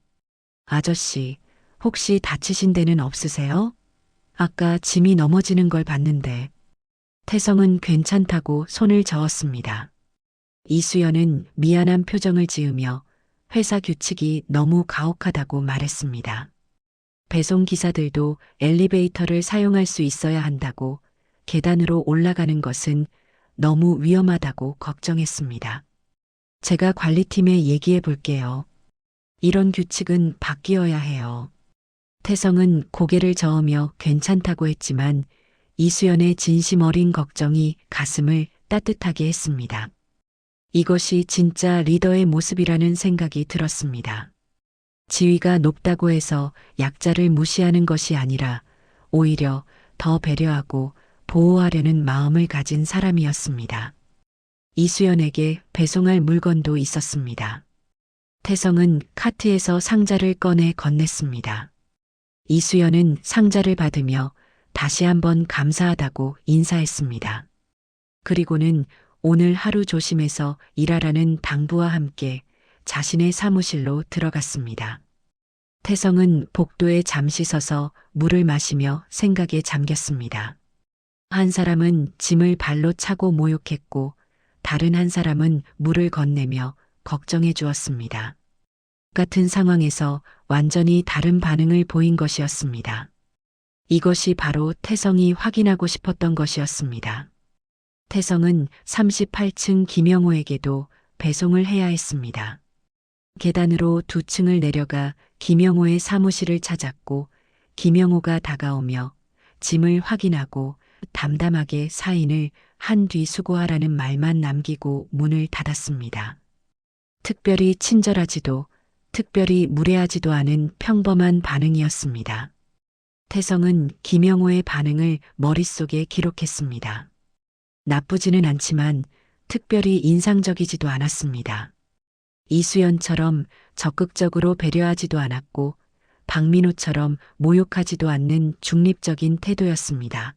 아저씨, 혹시 다치신 데는 없으세요? 아까 짐이 넘어지는 걸 봤는데. 태성은 괜찮다고 손을 저었습니다. 이수연은 미안한 표정을 지으며 회사 규칙이 너무 가혹하다고 말했습니다. 배송 기사들도 엘리베이터를 사용할 수 있어야 한다고 계단으로 올라가는 것은 너무 위험하다고 걱정했습니다. 제가 관리팀에 얘기해 볼게요. 이런 규칙은 바뀌어야 해요. 태성은 고개를 저으며 괜찮다고 했지만 이수연의 진심 어린 걱정이 가슴을 따뜻하게 했습니다. 이것이 진짜 리더의 모습이라는 생각이 들었습니다. 지위가 높다고 해서 약자를 무시하는 것이 아니라 오히려 더 배려하고 보호하려는 마음을 가진 사람이었습니다. 이수연에게 배송할 물건도 있었습니다. 태성은 카트에서 상자를 꺼내 건넸습니다. 이수연은 상자를 받으며 다시 한번 감사하다고 인사했습니다. 그리고는 오늘 하루 조심해서 일하라는 당부와 함께 자신의 사무실로 들어갔습니다. 태성은 복도에 잠시 서서 물을 마시며 생각에 잠겼습니다. 한 사람은 짐을 발로 차고 모욕했고 다른 한 사람은 물을 건네며 걱정해 주었습니다. 같은 상황에서 완전히 다른 반응을 보인 것이었습니다. 이것이 바로 태성이 확인하고 싶었던 것이었습니다. 태성은 38층 김영호에게도 배송을 해야 했습니다. 계단으로 2층을 내려가 김영호의 사무실을 찾았고 김영호가 다가오며 짐을 확인하고 담담하게 사인을 한 뒤 수고하라는 말만 남기고 문을 닫았습니다. 특별히 친절하지도 특별히 무례하지도 않은 평범한 반응이었습니다. 태성은 김영호의 반응을 머릿속에 기록했습니다. 나쁘지는 않지만 특별히 인상적이지도 않았습니다. 이수연처럼 적극적으로 배려하지도 않았고 박민호처럼 모욕하지도 않는 중립적인 태도였습니다.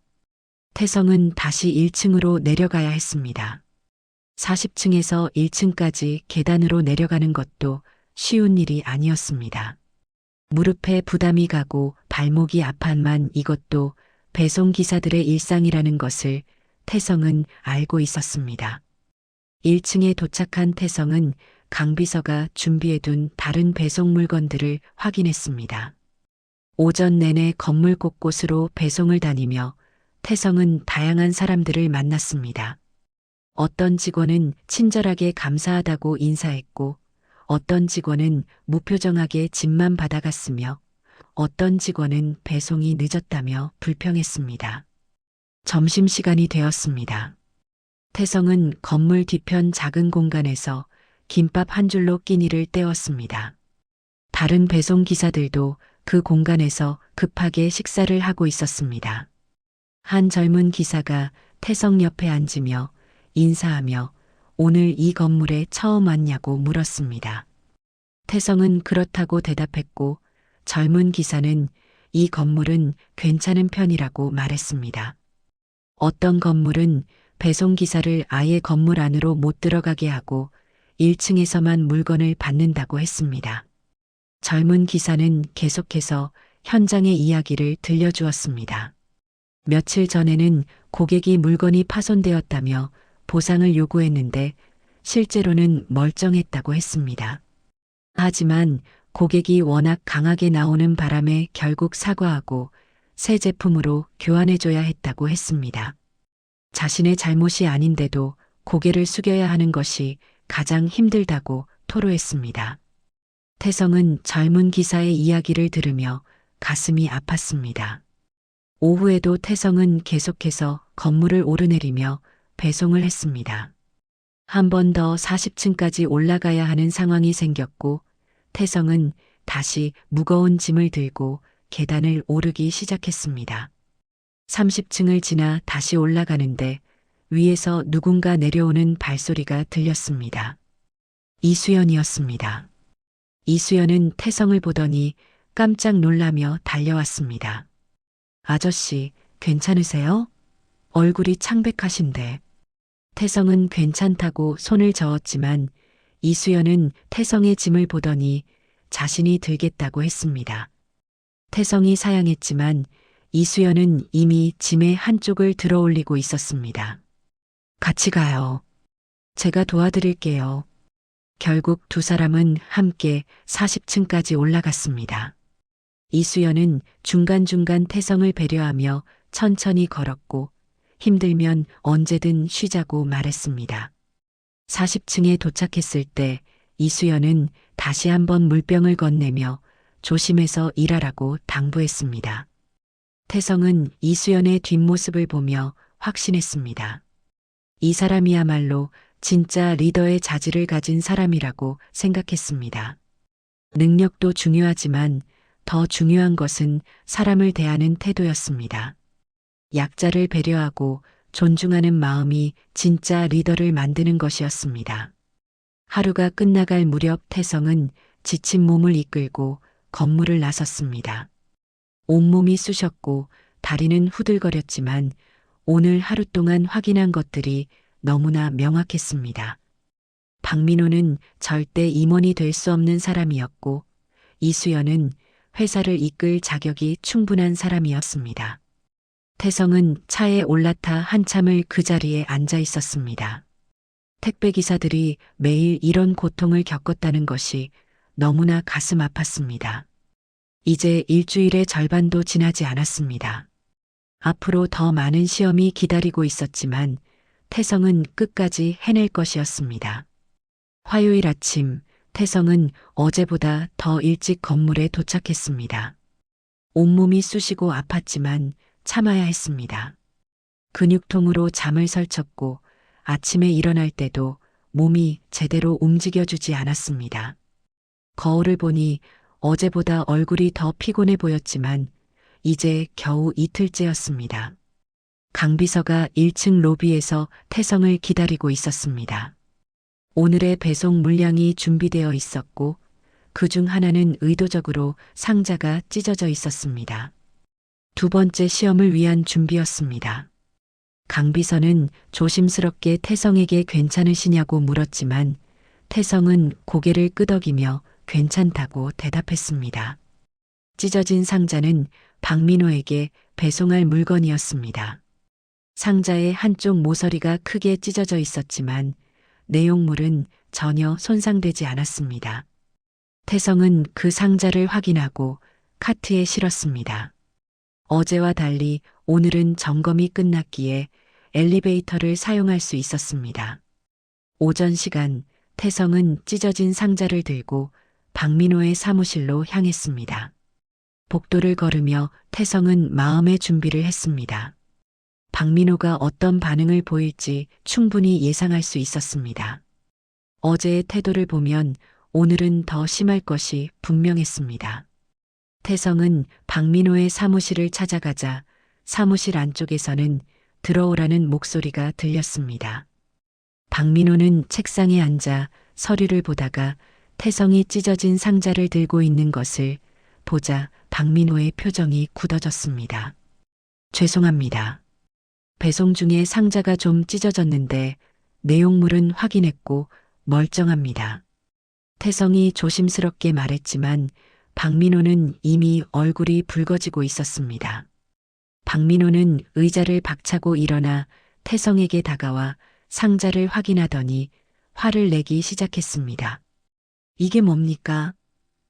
태성은 다시 1층으로 내려가야 했습니다. 40층에서 1층까지 계단으로 내려가는 것도 쉬운 일이 아니었습니다. 무릎에 부담이 가고 발목이 아팠만 이것도 배송기사들의 일상이라는 것을 태성은 알고 있었습니다. 1층에 도착한 태성은 강비서가 준비해둔 다른 배송 물건들을 확인했습니다. 오전 내내 건물 곳곳으로 배송을 다니며 태성은 다양한 사람들을 만났습니다. 어떤 직원은 친절하게 감사하다고 인사했고 어떤 직원은 무표정하게 짐만 받아갔으며 어떤 직원은 배송이 늦었다며 불평했습니다. 점심시간이 되었습니다. 태성은 건물 뒤편 작은 공간에서 김밥 한 줄로 끼니를 때웠습니다. 다른 배송 기사들도 그 공간에서 급하게 식사를 하고 있었습니다. 한 젊은 기사가 태성 옆에 앉으며 인사하며 오늘 이 건물에 처음 왔냐고 물었습니다. 태성은 그렇다고 대답했고 젊은 기사는 이 건물은 괜찮은 편이라고 말했습니다. 어떤 건물은 배송기사를 아예 건물 안으로 못 들어가게 하고 1층에서만 물건을 받는다고 했습니다. 젊은 기사는 계속해서 현장의 이야기를 들려주었습니다. 며칠 전에는 고객이 물건이 파손되었다며 보상을 요구했는데 실제로는 멀쩡했다고 했습니다. 하지만 고객이 워낙 강하게 나오는 바람에 결국 사과하고 새 제품으로 교환해줘야 했다고 했습니다. 자신의 잘못이 아닌데도 고개를 숙여야 하는 것이 가장 힘들다고 토로했습니다. 태성은 젊은 기사의 이야기를 들으며 가슴이 아팠습니다. 오후에도 태성은 계속해서 건물을 오르내리며 배송을 했습니다. 한 번 더 40층까지 올라가야 하는 상황이 생겼고 태성은 다시 무거운 짐을 들고 계단을 오르기 시작했습니다. 30층을 지나 다시 올라가는데 위에서 누군가 내려오는 발소리가 들렸습니다. 이수연이었습니다. 이수연은 태성을 보더니 깜짝 놀라며 달려왔습니다. 아저씨, 괜찮으세요? 얼굴이 창백하신데. 태성은 괜찮다고 손을 저었지만 이수연은 태성의 짐을 보더니 자신이 들겠다고 했습니다. 태성이 사양했지만 이수연은 이미 짐의 한쪽을 들어 올리고 있었습니다. 같이 가요. 제가 도와드릴게요. 결국 두 사람은 함께 40층까지 올라갔습니다. 이수연은 중간중간 태성을 배려하며 천천히 걸었고 힘들면 언제든 쉬자고 말했습니다. 40층에 도착했을 때 이수연은 다시 한번 물병을 건네며 조심해서 일하라고 당부했습니다. 태성은 이수연의 뒷모습을 보며 확신했습니다. 이 사람이야말로 진짜 리더의 자질을 가진 사람이라고 생각했습니다. 능력도 중요하지만 더 중요한 것은 사람을 대하는 태도였습니다. 약자를 배려하고 존중하는 마음이 진짜 리더를 만드는 것이었습니다. 하루가 끝나갈 무렵 태성은 지친 몸을 이끌고 건물을 나섰습니다. 온몸이 쑤셨고 다리는 후들거렸지만 오늘 하루 동안 확인한 것들이 너무나 명확했습니다. 박민호는 절대 임원이 될 수 없는 사람이었고 이수연은 회사를 이끌 자격이 충분한 사람이었습니다. 태성은 차에 올라타 한참을 그 자리에 앉아 있었습니다. 택배기사들이 매일 이런 고통을 겪었다는 것이 너무나 가슴 아팠습니다. 이제 일주일의 절반도 지나지 않았습니다. 앞으로 더 많은 시험이 기다리고 있었지만 태성은 끝까지 해낼 것이었습니다. 화요일 아침 태성은 어제보다 더 일찍 건물에 도착했습니다. 온몸이 쑤시고 아팠지만 참아야 했습니다. 근육통으로 잠을 설쳤고 아침에 일어날 때도 몸이 제대로 움직여주지 않았습니다. 거울을 보니 어제보다 얼굴이 더 피곤해 보였지만 이제 겨우 이틀째였습니다. 강비서가 1층 로비에서 태성을 기다리고 있었습니다. 오늘의 배송 물량이 준비되어 있었고 그 중 하나는 의도적으로 상자가 찢어져 있었습니다. 두 번째 시험을 위한 준비였습니다. 강비서는 조심스럽게 태성에게 괜찮으시냐고 물었지만 태성은 고개를 끄덕이며 괜찮다고 대답했습니다. 찢어진 상자는 박민호에게 배송할 물건이었습니다. 상자의 한쪽 모서리가 크게 찢어져 있었지만 내용물은 전혀 손상되지 않았습니다. 태성은 그 상자를 확인하고 카트에 실었습니다. 어제와 달리 오늘은 점검이 끝났기에 엘리베이터를 사용할 수 있었습니다. 오전 시간 태성은 찢어진 상자를 들고 박민호의 사무실로 향했습니다. 복도를 걸으며 태성은 마음의 준비를 했습니다. 박민호가 어떤 반응을 보일지 충분히 예상할 수 있었습니다. 어제의 태도를 보면 오늘은 더 심할 것이 분명했습니다. 태성은 박민호의 사무실을 찾아가자 사무실 안쪽에서는 들어오라는 목소리가 들렸습니다. 박민호는 책상에 앉아 서류를 보다가 태성이 찢어진 상자를 들고 있는 것을 보자 박민호의 표정이 굳어졌습니다. 죄송합니다. 배송 중에 상자가 좀 찢어졌는데 내용물은 확인했고 멀쩡합니다. 태성이 조심스럽게 말했지만 박민호는 이미 얼굴이 붉어지고 있었습니다. 박민호는 의자를 박차고 일어나 태성에게 다가와 상자를 확인하더니 화를 내기 시작했습니다. 이게 뭡니까?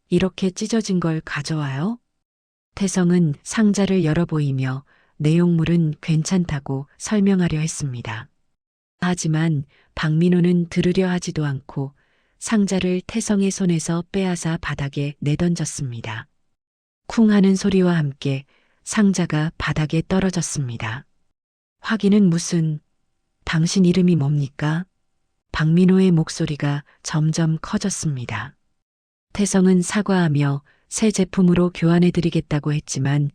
이렇게 찢어진 걸 가져와요? 태성은 상자를 열어 보이며 내용물은 괜찮다고 설명하려 했습니다. 하지만 박민호는 들으려 하지도 않고 상자를 태성의 손에서 빼앗아 바닥에 내던졌습니다. 쿵 하는 소리와 함께 상자가 바닥에 떨어졌습니다. 확인은 무슨, 당신 이름이 뭡니까? 박민호의 목소리가 점점 커졌습니다. 태성은 사과하며 새 제품으로 교환해드리겠다고 했지만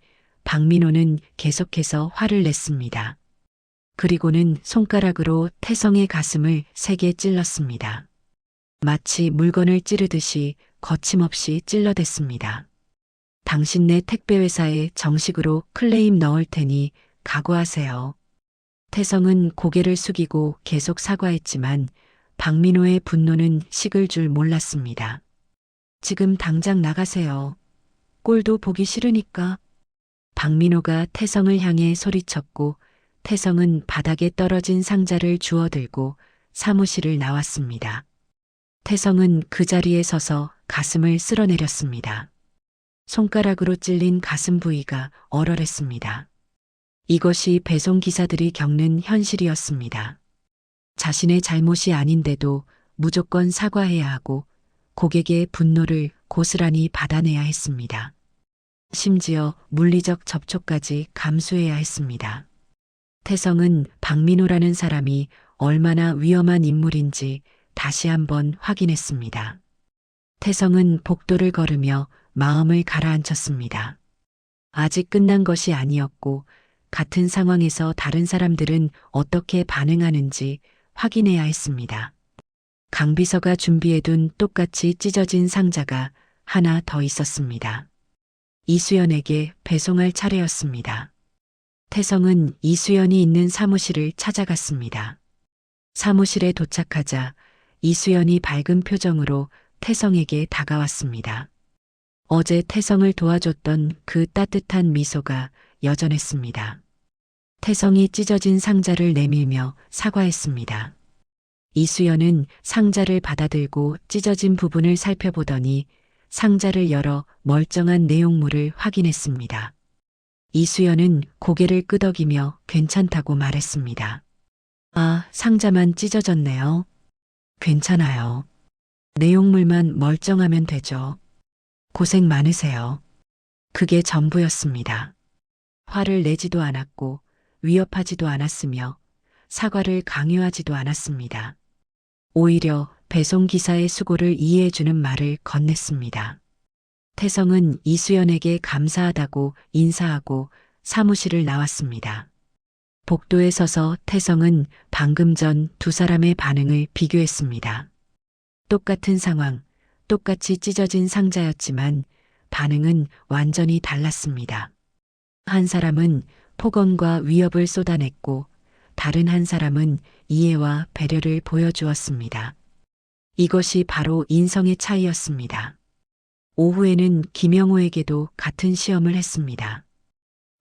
박민호는 계속해서 화를 냈습니다. 그리고는 손가락으로 태성의 가슴을 세게 찔렀습니다. 마치 물건을 찌르듯이 거침없이 찔러댔습니다. 당신네 택배회사에 정식으로 클레임 넣을 테니 각오하세요. 태성은 고개를 숙이고 계속 사과했지만 박민호의 분노는 식을 줄 몰랐습니다. 지금 당장 나가세요. 꼴도 보기 싫으니까. 박민호가 태성을 향해 소리쳤고 태성은 바닥에 떨어진 상자를 주워들고 사무실을 나왔습니다. 태성은 그 자리에 서서 가슴을 쓸어내렸습니다. 손가락으로 찔린 가슴 부위가 얼얼했습니다. 이것이 배송 기사들이 겪는 현실이었습니다. 자신의 잘못이 아닌데도 무조건 사과해야 하고 고객의 분노를 고스란히 받아내야 했습니다. 심지어 물리적 접촉까지 감수해야 했습니다. 태성은 박민호라는 사람이 얼마나 위험한 인물인지 다시 한번 확인했습니다. 태성은 복도를 걸으며 마음을 가라앉혔습니다. 아직 끝난 것이 아니었고 같은 상황에서 다른 사람들은 어떻게 반응하는지 확인해야 했습니다. 강비서가 준비해둔 똑같이 찢어진 상자가 하나 더 있었습니다. 이수연에게 배송할 차례였습니다. 태성은 이수연이 있는 사무실을 찾아갔습니다. 사무실에 도착하자 이수연이 밝은 표정으로 태성에게 다가왔습니다. 어제 태성을 도와줬던 그 따뜻한 미소가 여전했습니다. 태성이 찢어진 상자를 내밀며 사과했습니다. 이수연은 상자를 받아들고 찢어진 부분을 살펴보더니 상자를 열어 멀쩡한 내용물을 확인했습니다. 이수연은 고개를 끄덕이며 괜찮다고 말했습니다. 아, 상자만 찢어졌네요. 괜찮아요. 내용물만 멀쩡하면 되죠. 고생 많으세요. 그게 전부였습니다. 화를 내지도 않았고 위협하지도 않았으며 사과를 강요하지도 않았습니다. 오히려 배송기사의 수고를 이해해주는 말을 건넸습니다. 태성은 이수연에게 감사하다고 인사하고 사무실을 나왔습니다. 복도에 서서 태성은 방금 전 두 사람의 반응을 비교했습니다. 똑같은 상황, 똑같이 찢어진 상자였지만 반응은 완전히 달랐습니다. 한 사람은 폭언과 위협을 쏟아냈고 다른 한 사람은 이해와 배려를 보여주었습니다. 이것이 바로 인성의 차이였습니다. 오후에는 김영호에게도 같은 시험을 했습니다.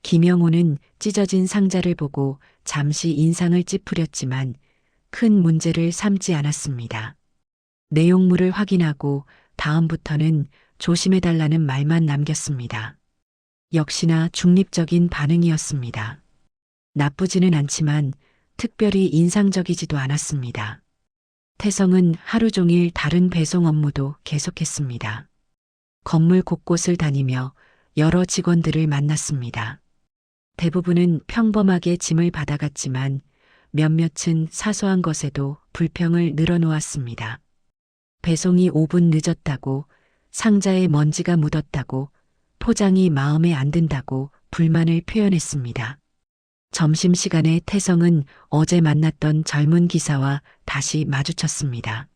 김영호는 찢어진 상자를 보고 잠시 인상을 찌푸렸지만 큰 문제를 삼지 않았습니다. 내용물을 확인하고 다음부터는 조심해달라는 말만 남겼습니다. 역시나 중립적인 반응이었습니다. 나쁘지는 않지만 특별히 인상적이지도 않았습니다. 태성은 하루 종일 다른 배송 업무도 계속했습니다. 건물 곳곳을 다니며 여러 직원들을 만났습니다. 대부분은 평범하게 짐을 받아갔지만 몇몇은 사소한 것에도 불평을 늘어놓았습니다. 배송이 5분 늦었다고, 상자에 먼지가 묻었다고, 포장이 마음에 안 든다고 불만을 표현했습니다. 점심시간에 태성은 어제 만났던 젊은 기사와 다시 마주쳤습니다.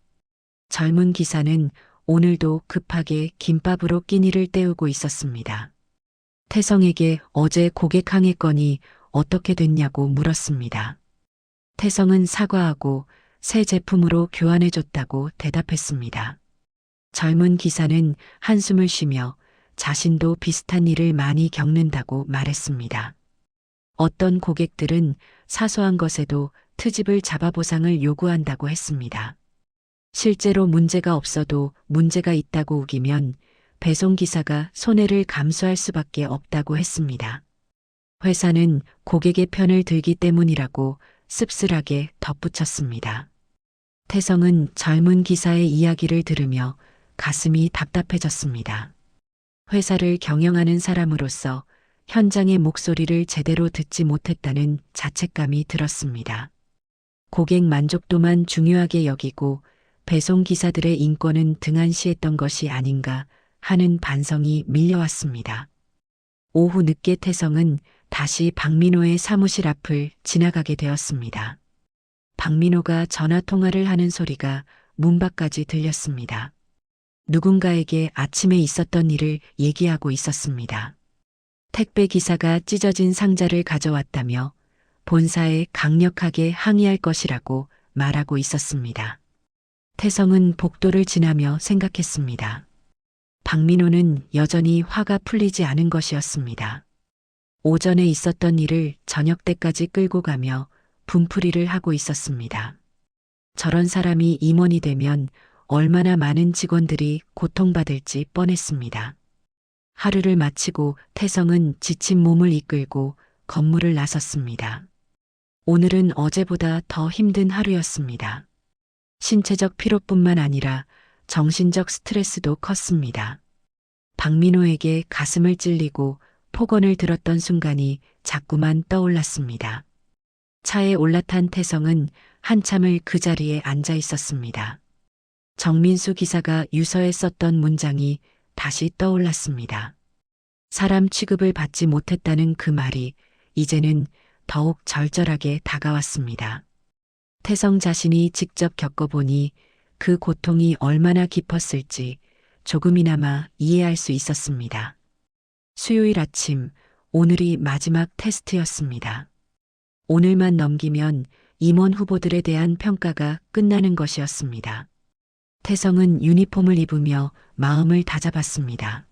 젊은 기사는 오늘도 급하게 김밥으로 끼니를 때우고 있었습니다. 태성에게 어제 고객 항해 건이 어떻게 됐냐고 물었습니다. 태성은 사과하고 새 제품으로 교환해줬다고 대답했습니다. 젊은 기사는 한숨을 쉬며 자신도 비슷한 일을 많이 겪는다고 말했습니다. 어떤 고객들은 사소한 것에도 트집을 잡아 보상을 요구한다고 했습니다. 실제로 문제가 없어도 문제가 있다고 우기면 배송기사가 손해를 감수할 수밖에 없다고 했습니다. 회사는 고객의 편을 들기 때문이라고 씁쓸하게 덧붙였습니다. 태성은 젊은 기사의 이야기를 들으며 가슴이 답답해졌습니다. 회사를 경영하는 사람으로서 현장의 목소리를 제대로 듣지 못했다는 자책감이 들었습니다. 고객 만족도만 중요하게 여기고 배송기사들의 인권은 등한시했던 것이 아닌가 하는 반성이 밀려왔습니다. 오후 늦게 태성은 다시 박민호의 사무실 앞을 지나가게 되었습니다. 박민호가 전화통화를 하는 소리가 문 밖까지 들렸습니다. 누군가에게 아침에 있었던 일을 얘기하고 있었습니다. 택배 기사가 찢어진 상자를 가져왔다며 본사에 강력하게 항의할 것이라고 말하고 있었습니다. 태성은 복도를 지나며 생각했습니다. 박민호는 여전히 화가 풀리지 않은 것이었습니다. 오전에 있었던 일을 저녁 때까지 끌고 가며 분풀이를 하고 있었습니다. 저런 사람이 임원이 되면 얼마나 많은 직원들이 고통받을지 뻔했습니다. 하루를 마치고 태성은 지친 몸을 이끌고 건물을 나섰습니다. 오늘은 어제보다 더 힘든 하루였습니다. 신체적 피로뿐만 아니라 정신적 스트레스도 컸습니다. 박민호에게 가슴을 찔리고 폭언을 들었던 순간이 자꾸만 떠올랐습니다. 차에 올라탄 태성은 한참을 그 자리에 앉아 있었습니다. 정민수 기사가 유서에 썼던 문장이 다시 떠올랐습니다. 사람 취급을 받지 못했다는 그 말이 이제는 더욱 절절하게 다가왔습니다. 태성 자신이 직접 겪어보니 그 고통이 얼마나 깊었을지 조금이나마 이해할 수 있었습니다. 수요일 아침, 오늘이 마지막 테스트였습니다. 오늘만 넘기면 임원 후보들에 대한 평가가 끝나는 것이었습니다. 태성은 유니폼을 입으며 마음을 다잡았습니다.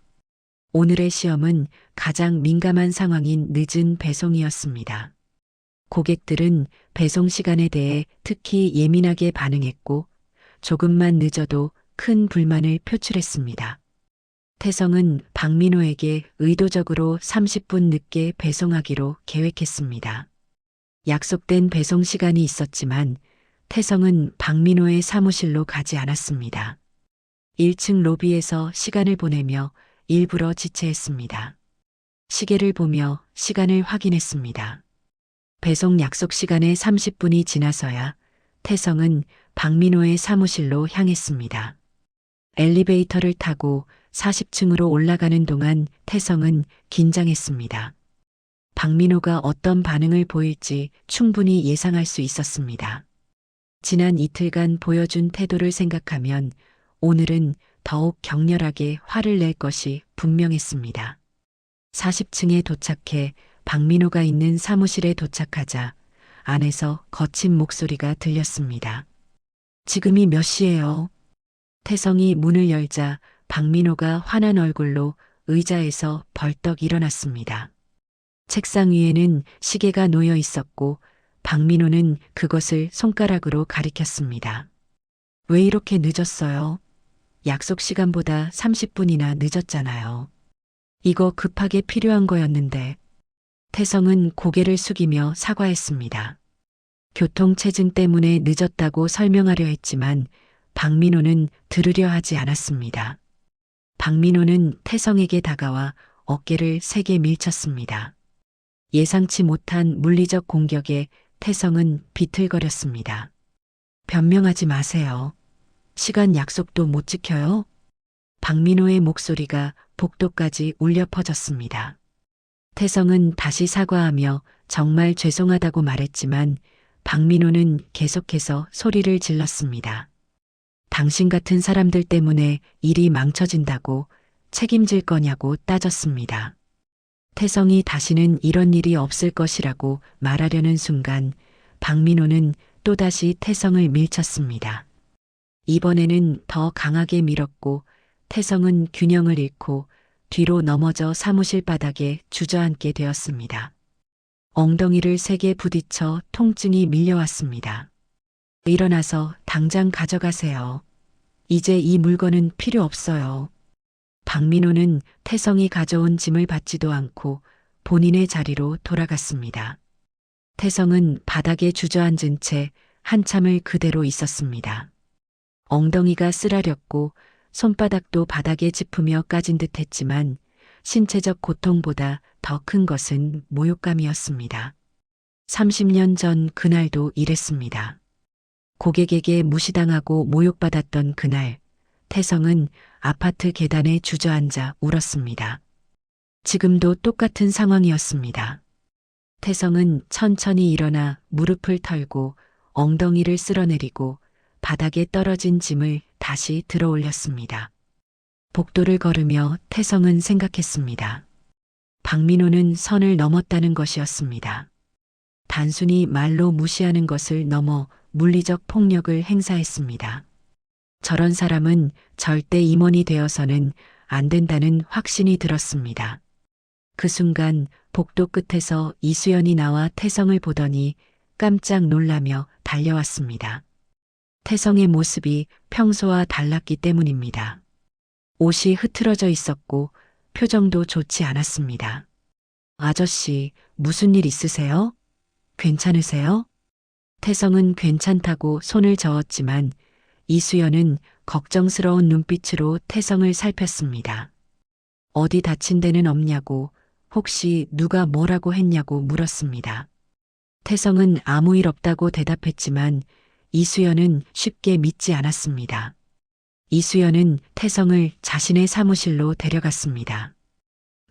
오늘의 시험은 가장 민감한 상황인 늦은 배송이었습니다. 고객들은 배송 시간에 대해 특히 예민하게 반응했고 조금만 늦어도 큰 불만을 표출했습니다. 태성은 박민호에게 의도적으로 30분 늦게 배송하기로 계획했습니다. 약속된 배송 시간이 있었지만 태성은 박민호의 사무실로 가지 않았습니다. 1층 로비에서 시간을 보내며 일부러 지체했습니다. 시계를 보며 시간을 확인했습니다. 배송 약속 시간의 30분이 지나서야 태성은 박민호의 사무실로 향했습니다. 엘리베이터를 타고 40층으로 올라가는 동안 태성은 긴장했습니다. 박민호가 어떤 반응을 보일지 충분히 예상할 수 있었습니다. 지난 이틀간 보여준 태도를 생각하면 오늘은 더욱 격렬하게 화를 낼 것이 분명했습니다. 40층에 도착해 박민호가 있는 사무실에 도착하자 안에서 거친 목소리가 들렸습니다. 지금이 몇 시예요? 태성이 문을 열자 박민호가 환한 얼굴로 의자에서 벌떡 일어났습니다. 책상 위에는 시계가 놓여 있었고 박민호는 그것을 손가락으로 가리켰습니다. 왜 이렇게 늦었어요? 약속 시간보다 30분이나 늦었잖아요. 이거 급하게 필요한 거였는데. 태성은 고개를 숙이며 사과했습니다. 교통체증 때문에 늦었다고 설명하려 했지만 박민호는 들으려 하지 않았습니다. 박민호는 태성에게 다가와 어깨를 세게 밀쳤습니다. 예상치 못한 물리적 공격에 태성은 비틀거렸습니다. 변명하지 마세요. 시간 약속도 못 지켜요? 박민호의 목소리가 복도까지 울려 퍼졌습니다. 태성은 다시 사과하며 정말 죄송하다고 말했지만 박민호는 계속해서 소리를 질렀습니다. 당신 같은 사람들 때문에 일이 망쳐진다고 책임질 거냐고 따졌습니다. 태성이 다시는 이런 일이 없을 것이라고 말하려는 순간 박민호는 또다시 태성을 밀쳤습니다. 이번에는 더 강하게 밀었고 태성은 균형을 잃고 뒤로 넘어져 사무실 바닥에 주저앉게 되었습니다. 엉덩이를 세게 부딪혀 통증이 밀려왔습니다. 일어나서 당장 가져가세요. 이제 이 물건은 필요 없어요. 박민호는 태성이 가져온 짐을 받지도 않고 본인의 자리로 돌아갔습니다. 태성은 바닥에 주저앉은 채 한참을 그대로 있었습니다. 엉덩이가 쓰라렸고 손바닥도 바닥에 짚으며 까진 듯 했지만 신체적 고통보다 더 큰 것은 모욕감이었습니다. 30년 전 그날도 이랬습니다. 고객에게 무시당하고 모욕받았던 그날, 태성은 아파트 계단에 주저앉아 울었습니다. 지금도 똑같은 상황이었습니다. 태성은 천천히 일어나 무릎을 털고 엉덩이를 쓸어내리고 바닥에 떨어진 짐을 다시 들어 올렸습니다. 복도를 걸으며 태성은 생각했습니다. 박민호는 선을 넘었다는 것이었습니다. 단순히 말로 무시하는 것을 넘어 물리적 폭력을 행사했습니다. 저런 사람은 절대 임원이 되어서는 안 된다는 확신이 들었습니다. 그 순간 복도 끝에서 이수연이 나와 태성을 보더니 깜짝 놀라며 달려왔습니다. 태성의 모습이 평소와 달랐기 때문입니다. 옷이 흐트러져 있었고 표정도 좋지 않았습니다. 아저씨, 무슨 일 있으세요? 괜찮으세요? 태성은 괜찮다고 손을 저었지만 이수연은 걱정스러운 눈빛으로 태성을 살폈습니다. 어디 다친 데는 없냐고, 혹시 누가 뭐라고 했냐고 물었습니다. 태성은 아무 일 없다고 대답했지만 이수연은 쉽게 믿지 않았습니다. 이수연은 태성을 자신의 사무실로 데려갔습니다.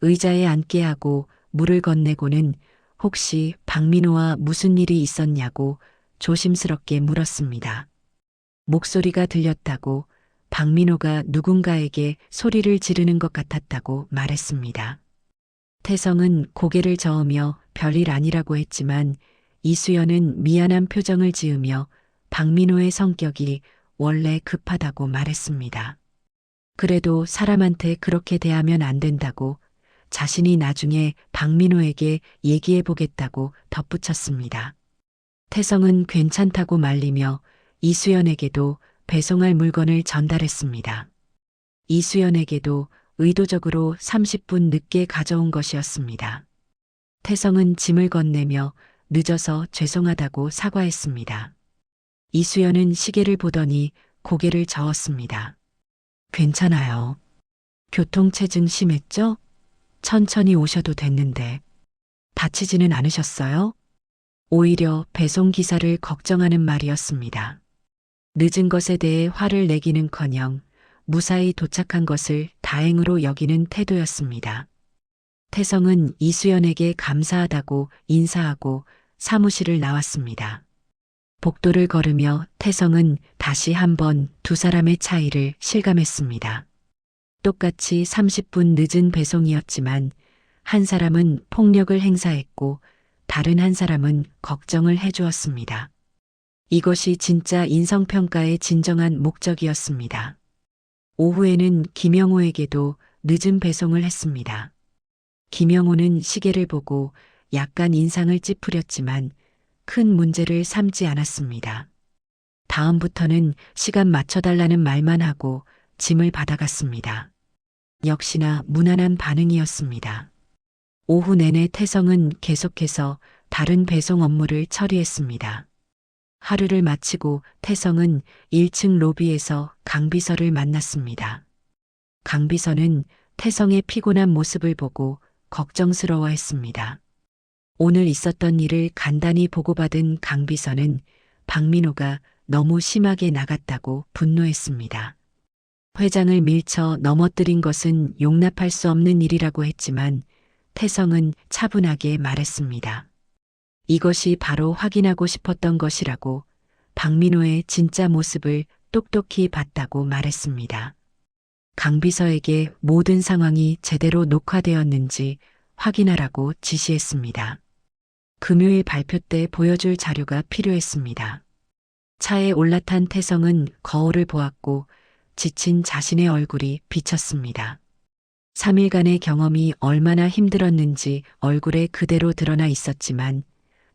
의자에 앉게 하고 물을 건네고는 혹시 박민호와 무슨 일이 있었냐고 조심스럽게 물었습니다. 목소리가 들렸다고, 박민호가 누군가에게 소리를 지르는 것 같았다고 말했습니다. 태성은 고개를 저으며 별일 아니라고 했지만 이수연은 미안한 표정을 지으며 박민호의 성격이 원래 급하다고 말했습니다. 그래도 사람한테 그렇게 대하면 안 된다고 자신이 나중에 박민호에게 얘기해 보겠다고 덧붙였습니다. 태성은 괜찮다고 말리며 이수연에게도 배송할 물건을 전달했습니다. 이수연에게도 의도적으로 30분 늦게 가져온 것이었습니다. 태성은 짐을 건네며 늦어서 죄송하다고 사과했습니다. 이수연은 시계를 보더니 고개를 저었습니다. 괜찮아요. 교통체증 심했죠? 천천히 오셔도 됐는데. 다치지는 않으셨어요? 오히려 배송기사를 걱정하는 말이었습니다. 늦은 것에 대해 화를 내기는커녕 무사히 도착한 것을 다행으로 여기는 태도였습니다. 태성은 이수연에게 감사하다고 인사하고 사무실을 나왔습니다. 복도를 걸으며 태성은 다시 한번 두 사람의 차이를 실감했습니다. 똑같이 30분 늦은 배송이었지만 한 사람은 폭력을 행사했고 다른 한 사람은 걱정을 해주었습니다. 이것이 진짜 인성평가의 진정한 목적이었습니다. 오후에는 김영호에게도 늦은 배송을 했습니다. 김영호는 시계를 보고 약간 인상을 찌푸렸지만 큰 문제를 삼지 않았습니다. 다음부터는 시간 맞춰달라는 말만 하고 짐을 받아갔습니다. 역시나 무난한 반응이었습니다. 오후 내내 태성은 계속해서 다른 배송 업무를 처리했습니다. 하루를 마치고 태성은 1층 로비에서 강비서를 만났습니다. 강비서는 태성의 피곤한 모습을 보고 걱정스러워했습니다. 오늘 있었던 일을 간단히 보고받은 강비서는 박민호가 너무 심하게 나갔다고 분노했습니다. 회장을 밀쳐 넘어뜨린 것은 용납할 수 없는 일이라고 했지만 태성은 차분하게 말했습니다. 이것이 바로 확인하고 싶었던 것이라고 박민호의 진짜 모습을 똑똑히 봤다고 말했습니다. 강비서에게 모든 상황이 제대로 녹화되었는지 확인하라고 지시했습니다. 금요일 발표 때 보여줄 자료가 필요했습니다. 차에 올라탄 태성은 거울을 보았고 지친 자신의 얼굴이 비쳤습니다. 3일간의 경험이 얼마나 힘들었는지 얼굴에 그대로 드러나 있었지만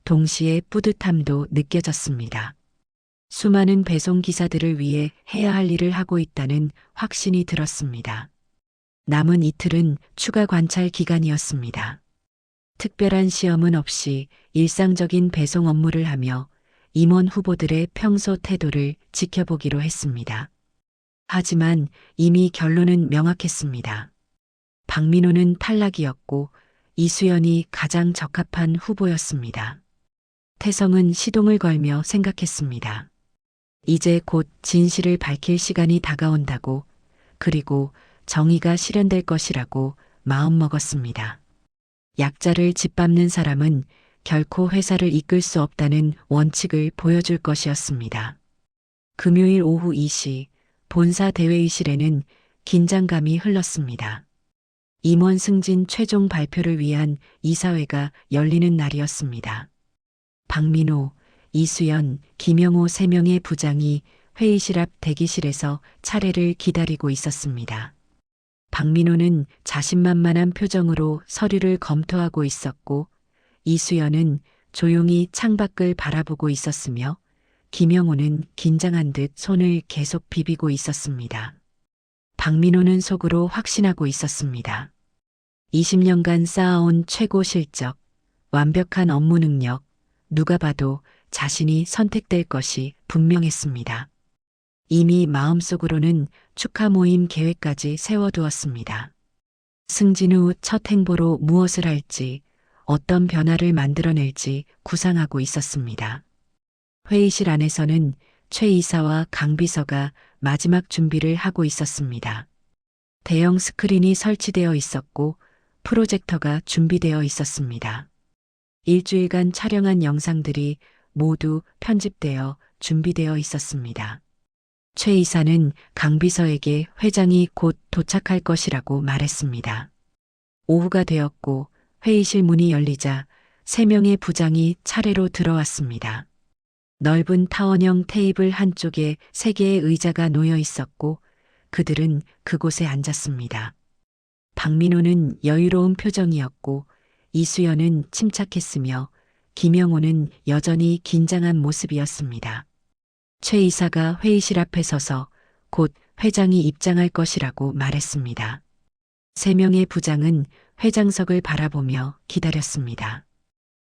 동시에 뿌듯함도 느껴졌습니다. 수많은 배송 기사들을 위해 해야 할 일을 하고 있다는 확신이 들었습니다. 남은 이틀은 추가 관찰 기간이었습니다. 특별한 시험은 없이 일상적인 배송 업무를 하며 임원 후보들의 평소 태도를 지켜보기로 했습니다. 하지만 이미 결론은 명확했습니다. 박민호는 탈락이었고 이수연이 가장 적합한 후보였습니다. 태성은 시동을 걸며 생각했습니다. 이제 곧 진실을 밝힐 시간이 다가온다고, 그리고 정의가 실현될 것이라고 마음먹었습니다. 약자를 짓밟는 사람은 결코 회사를 이끌 수 없다는 원칙을 보여줄 것이었습니다. 금요일 오후 2시 본사 대회의실에는 긴장감이 흘렀습니다. 임원 승진 최종 발표를 위한 이사회가 열리는 날이었습니다. 박민호, 이수연, 김영호 3명의 부장이 회의실 앞 대기실에서 차례를 기다리고 있었습니다. 박민호는 자신만만한 표정으로 서류를 검토하고 있었고 이수연은 조용히 창밖을 바라보고 있었으며 김영호는 긴장한 듯 손을 계속 비비고 있었습니다. 박민호는 속으로 확신하고 있었습니다. 20년간 쌓아온 최고 실적, 완벽한 업무 능력, 누가 봐도 자신이 선택될 것이 분명했습니다. 이미 마음속으로는 축하 모임 계획까지 세워두었습니다. 승진 후 첫 행보로 무엇을 할지, 어떤 변화를 만들어낼지 구상하고 있었습니다. 회의실 안에서는 최 이사와 강 비서가 마지막 준비를 하고 있었습니다. 대형 스크린이 설치되어 있었고 프로젝터가 준비되어 있었습니다. 일주일간 촬영한 영상들이 모두 편집되어 준비되어 있었습니다. 최 이사는 강 비서에게 회장이 곧 도착할 것이라고 말했습니다. 오후가 되었고 회의실 문이 열리자 3명의 부장이 차례로 들어왔습니다. 넓은 타원형 테이블 한쪽에 3개의 의자가 놓여 있었고 그들은 그곳에 앉았습니다. 박민호는 여유로운 표정이었고 이수연은 침착했으며 김영호는 여전히 긴장한 모습이었습니다. 최 이사가 회의실 앞에 서서 곧 회장이 입장할 것이라고 말했습니다. 3명의 부장은 회장석을 바라보며 기다렸습니다.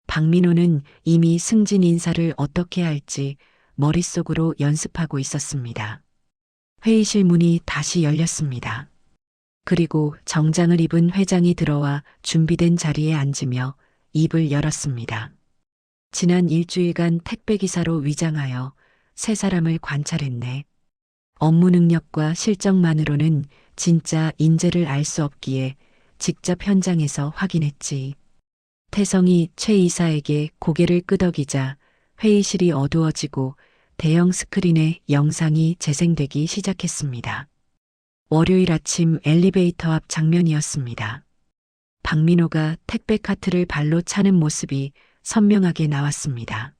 박민호는 이미 승진 인사를 어떻게 할지 머릿속으로 연습하고 있었습니다. 회의실 문이 다시 열렸습니다. 그리고 정장을 입은 회장이 들어와 준비된 자리에 앉으며 입을 열었습니다. 지난 일주일간 택배기사로 위장하여 3사람을 관찰했네. 업무 능력과 실적만으로는 진짜 인재를 알 수 없기에 직접 현장에서 확인했지. 태성이 최 이사에게 고개를 끄덕이자 회의실이 어두워지고 대형 스크린에 영상이 재생되기 시작했습니다. 월요일 아침 엘리베이터 앞 장면이었습니다. 박민호가 택배 카트를 발로 차는 모습이 선명하게 나왔습니다.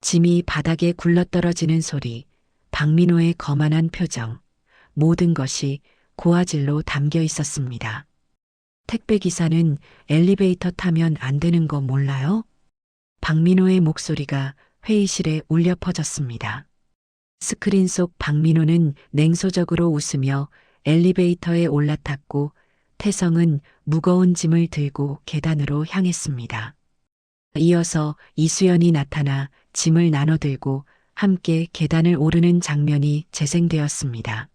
짐이 바닥에 굴러떨어지는 소리, 박민호의 거만한 표정, 모든 것이 고화질로 담겨 있었습니다. 택배 기사는 엘리베이터 타면 안 되는 거 몰라요? 박민호의 목소리가 회의실에 울려 퍼졌습니다. 스크린 속 박민호는 냉소적으로 웃으며 엘리베이터에 올라탔고 태성은 무거운 짐을 들고 계단으로 향했습니다. 이어서 이수연이 나타나 짐을 나눠 들고 함께 계단을 오르는 장면이 재생되었습니다.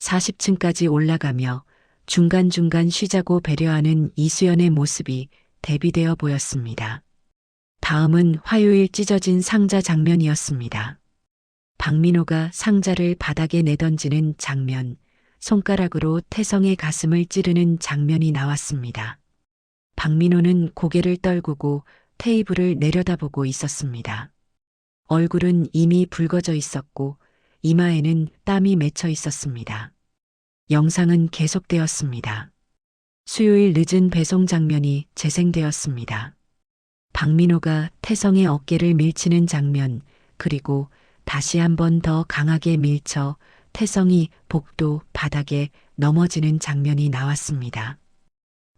40층까지 올라가며 중간중간 쉬자고 배려하는 이수연의 모습이 대비되어 보였습니다. 다음은 화요일 찢어진 상자 장면이었습니다. 박민호가 상자를 바닥에 내던지는 장면, 손가락으로 태성의 가슴을 찌르는 장면이 나왔습니다. 박민호는 고개를 떨구고 테이블을 내려다보고 있었습니다. 얼굴은 이미 붉어져 있었고 이마에는 땀이 맺혀 있었습니다. 영상은 계속되었습니다. 수요일 늦은 배송 장면이 재생되었습니다. 박민호가 태성의 어깨를 밀치는 장면, 그리고 다시 한 번 더 강하게 밀쳐 태성이 복도 바닥에 넘어지는 장면이 나왔습니다.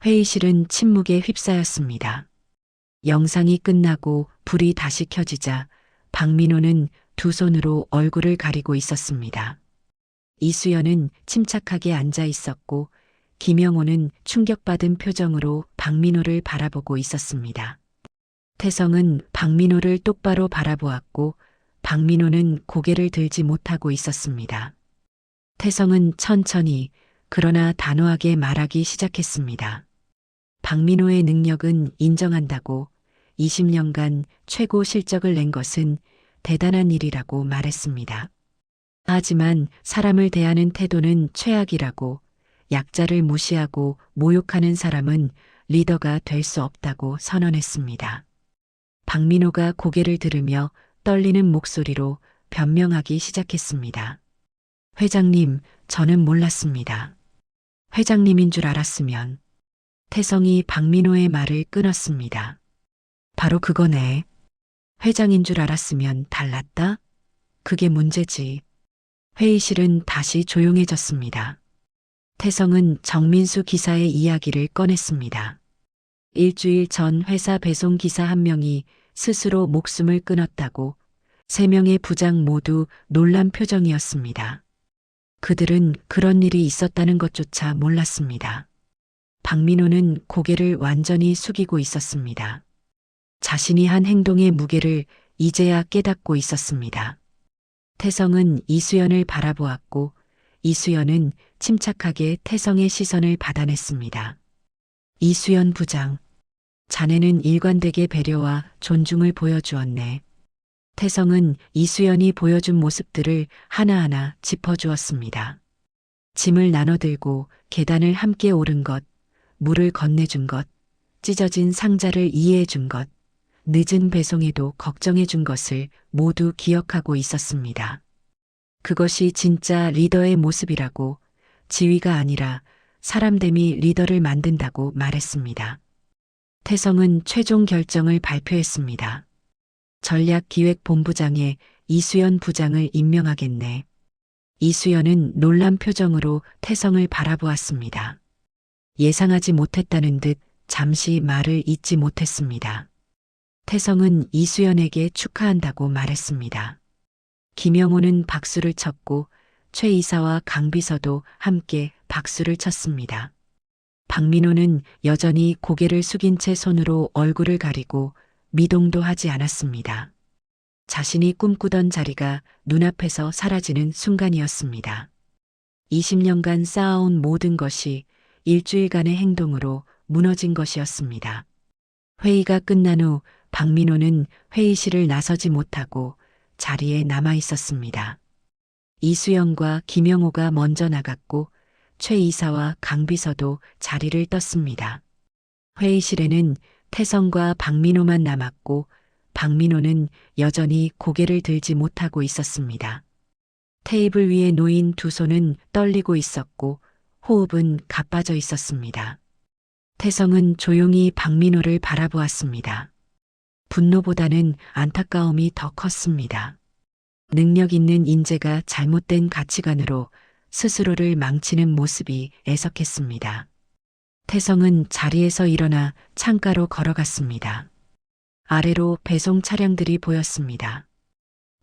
회의실은 침묵에 휩싸였습니다. 영상이 끝나고 불이 다시 켜지자 박민호는 두 손으로 얼굴을 가리고 있었습니다. 이수연은 침착하게 앉아 있었고 김영호는 충격받은 표정으로 박민호를 바라보고 있었습니다. 태성은 박민호를 똑바로 바라보았고 박민호는 고개를 들지 못하고 있었습니다. 태성은 천천히 그러나 단호하게 말하기 시작했습니다. 박민호의 능력은 인정한다고 20년간 최고 실적을 낸 것은 대단한 일이라고 말했습니다. 하지만 사람을 대하는 태도는 최악이라고, 약자를 무시하고 모욕하는 사람은 리더가 될 수 없다고 선언했습니다. 박민호가 고개를 들으며 떨리는 목소리로 변명하기 시작했습니다. 회장님, 저는 몰랐습니다. 회장님인 줄 알았으면. 태성이 박민호의 말을 끊었습니다. 바로 그거네. 회장인 줄 알았으면 달랐다? 그게 문제지. 회의실은 다시 조용해졌습니다. 태성은 정민수 기사의 이야기를 꺼냈습니다. 일주일 전 회사 배송 기사 한 명이 스스로 목숨을 끊었다고 3명의 부장 모두 놀란 표정이었습니다. 그들은 그런 일이 있었다는 것조차 몰랐습니다. 박민호는 고개를 완전히 숙이고 있었습니다. 자신이 한 행동의 무게를 이제야 깨닫고 있었습니다. 태성은 이수연을 바라보았고 이수연은 침착하게 태성의 시선을 받아냈습니다. 이수연 부장, 자네는 일관되게 배려와 존중을 보여주었네. 태성은 이수연이 보여준 모습들을 하나하나 짚어주었습니다. 짐을 나눠 들고 계단을 함께 오른 것, 물을 건네준 것, 찢어진 상자를 이해해 준 것, 늦은 배송에도 걱정해 준 것을 모두 기억하고 있었습니다. 그것이 진짜 리더의 모습이라고, 지위가 아니라 사람됨이 리더를 만든다고 말했습니다. 태성은 최종 결정을 발표했습니다. 전략기획본부장에 이수연 부장을 임명하겠네. 이수연은 놀란 표정으로 태성을 바라보았습니다. 예상하지 못했다는 듯 잠시 말을 잇지 못했습니다. 태성은 이수연에게 축하한다고 말했습니다. 김영호는 박수를 쳤고 최 이사와 강 비서도 함께 박수를 쳤습니다. 박민호는 여전히 고개를 숙인 채 손으로 얼굴을 가리고 미동도 하지 않았습니다. 자신이 꿈꾸던 자리가 눈앞에서 사라지는 순간이었습니다. 20년간 쌓아온 모든 것이 일주일간의 행동으로 무너진 것이었습니다. 회의가 끝난 후 박민호는 회의실을 나서지 못하고 자리에 남아 있었습니다. 이수연과 김영호가 먼저 나갔고 최 이사와 강 비서도 자리를 떴습니다. 회의실에는 태성과 박민호만 남았고 박민호는 여전히 고개를 들지 못하고 있었습니다. 테이블 위에 놓인 두 손은 떨리고 있었고 호흡은 가빠져 있었습니다. 태성은 조용히 박민호를 바라보았습니다. 분노보다는 안타까움이 더 컸습니다. 능력 있는 인재가 잘못된 가치관으로 스스로를 망치는 모습이 애석했습니다. 태성은 자리에서 일어나 창가로 걸어갔습니다. 아래로 배송 차량들이 보였습니다.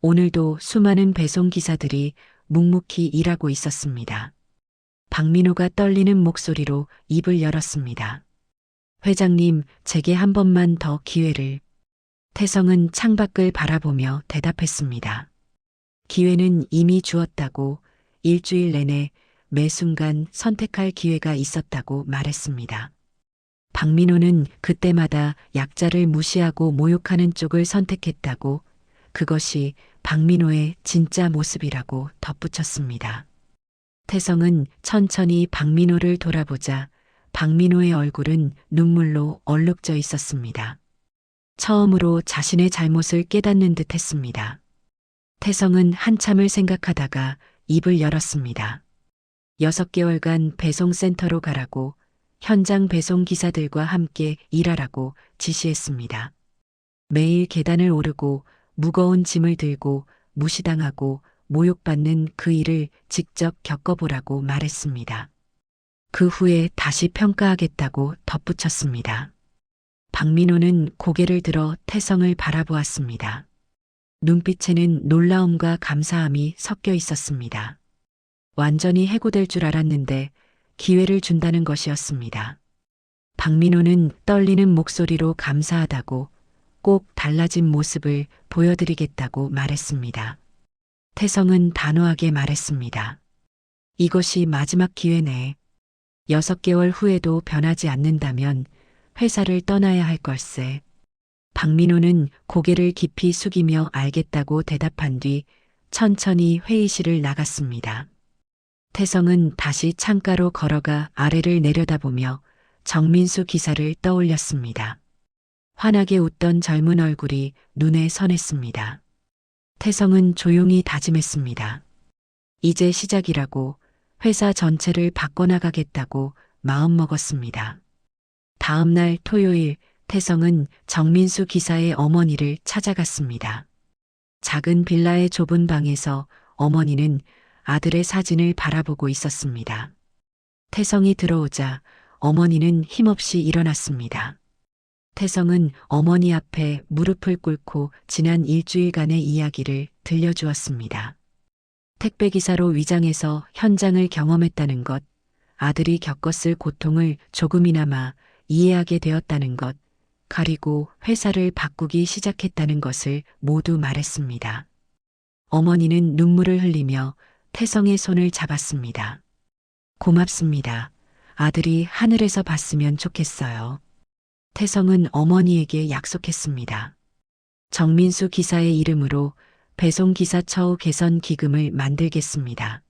오늘도 수많은 배송 기사들이 묵묵히 일하고 있었습니다. 박민호가 떨리는 목소리로 입을 열었습니다. 회장님, 제게 한 번만 더 기회를. 태성은 창밖을 바라보며 대답했습니다. 기회는 이미 주었다고, 일주일 내내 매 순간 선택할 기회가 있었다고 말했습니다. 박민호는 그때마다 약자를 무시하고 모욕하는 쪽을 선택했다고, 그것이 박민호의 진짜 모습이라고 덧붙였습니다. 태성은 천천히 박민호를 돌아보자 박민호의 얼굴은 눈물로 얼룩져 있었습니다. 처음으로 자신의 잘못을 깨닫는 듯 했습니다. 태성은 한참을 생각하다가 입을 열었습니다. 6개월간 배송센터로 가라고, 현장 배송 기사들과 함께 일하라고 지시했습니다. 매일 계단을 오르고 무거운 짐을 들고 무시당하고 모욕받는 그 일을 직접 겪어보라고 말했습니다. 그 후에 다시 평가하겠다고 덧붙였습니다. 박민호는 고개를 들어 태성을 바라보았습니다. 눈빛에는 놀라움과 감사함이 섞여 있었습니다. 완전히 해고될 줄 알았는데 기회를 준다는 것이었습니다. 박민호는 떨리는 목소리로 감사하다고, 꼭 달라진 모습을 보여드리겠다고 말했습니다. 태성은 단호하게 말했습니다. 이것이 마지막 기회네. 6개월 후에도 변하지 않는다면 회사를 떠나야 할 걸세. 박민호는 고개를 깊이 숙이며 알겠다고 대답한 뒤 천천히 회의실을 나갔습니다. 태성은 다시 창가로 걸어가 아래를 내려다보며 정민수 기사를 떠올렸습니다. 환하게 웃던 젊은 얼굴이 눈에 선했습니다. 태성은 조용히 다짐했습니다. 이제 시작이라고, 회사 전체를 바꿔나가겠다고 마음먹었습니다. 다음 날 토요일, 태성은 정민수 기사의 어머니를 찾아갔습니다. 작은 빌라의 좁은 방에서 어머니는 아들의 사진을 바라보고 있었습니다. 태성이 들어오자 어머니는 힘없이 일어났습니다. 태성은 어머니 앞에 무릎을 꿇고 지난 일주일간의 이야기를 들려주었습니다. 택배기사로 위장해서 현장을 경험했다는 것, 아들이 겪었을 고통을 조금이나마 이해하게 되었다는 것, 그리고 회사를 바꾸기 시작했다는 것을 모두 말했습니다. 어머니는 눈물을 흘리며 태성의 손을 잡았습니다. 고맙습니다. 아들이 하늘에서 봤으면 좋겠어요. 태성은 어머니에게 약속했습니다. 정민수 기사의 이름으로 배송기사 처우 개선 기금을 만들겠습니다.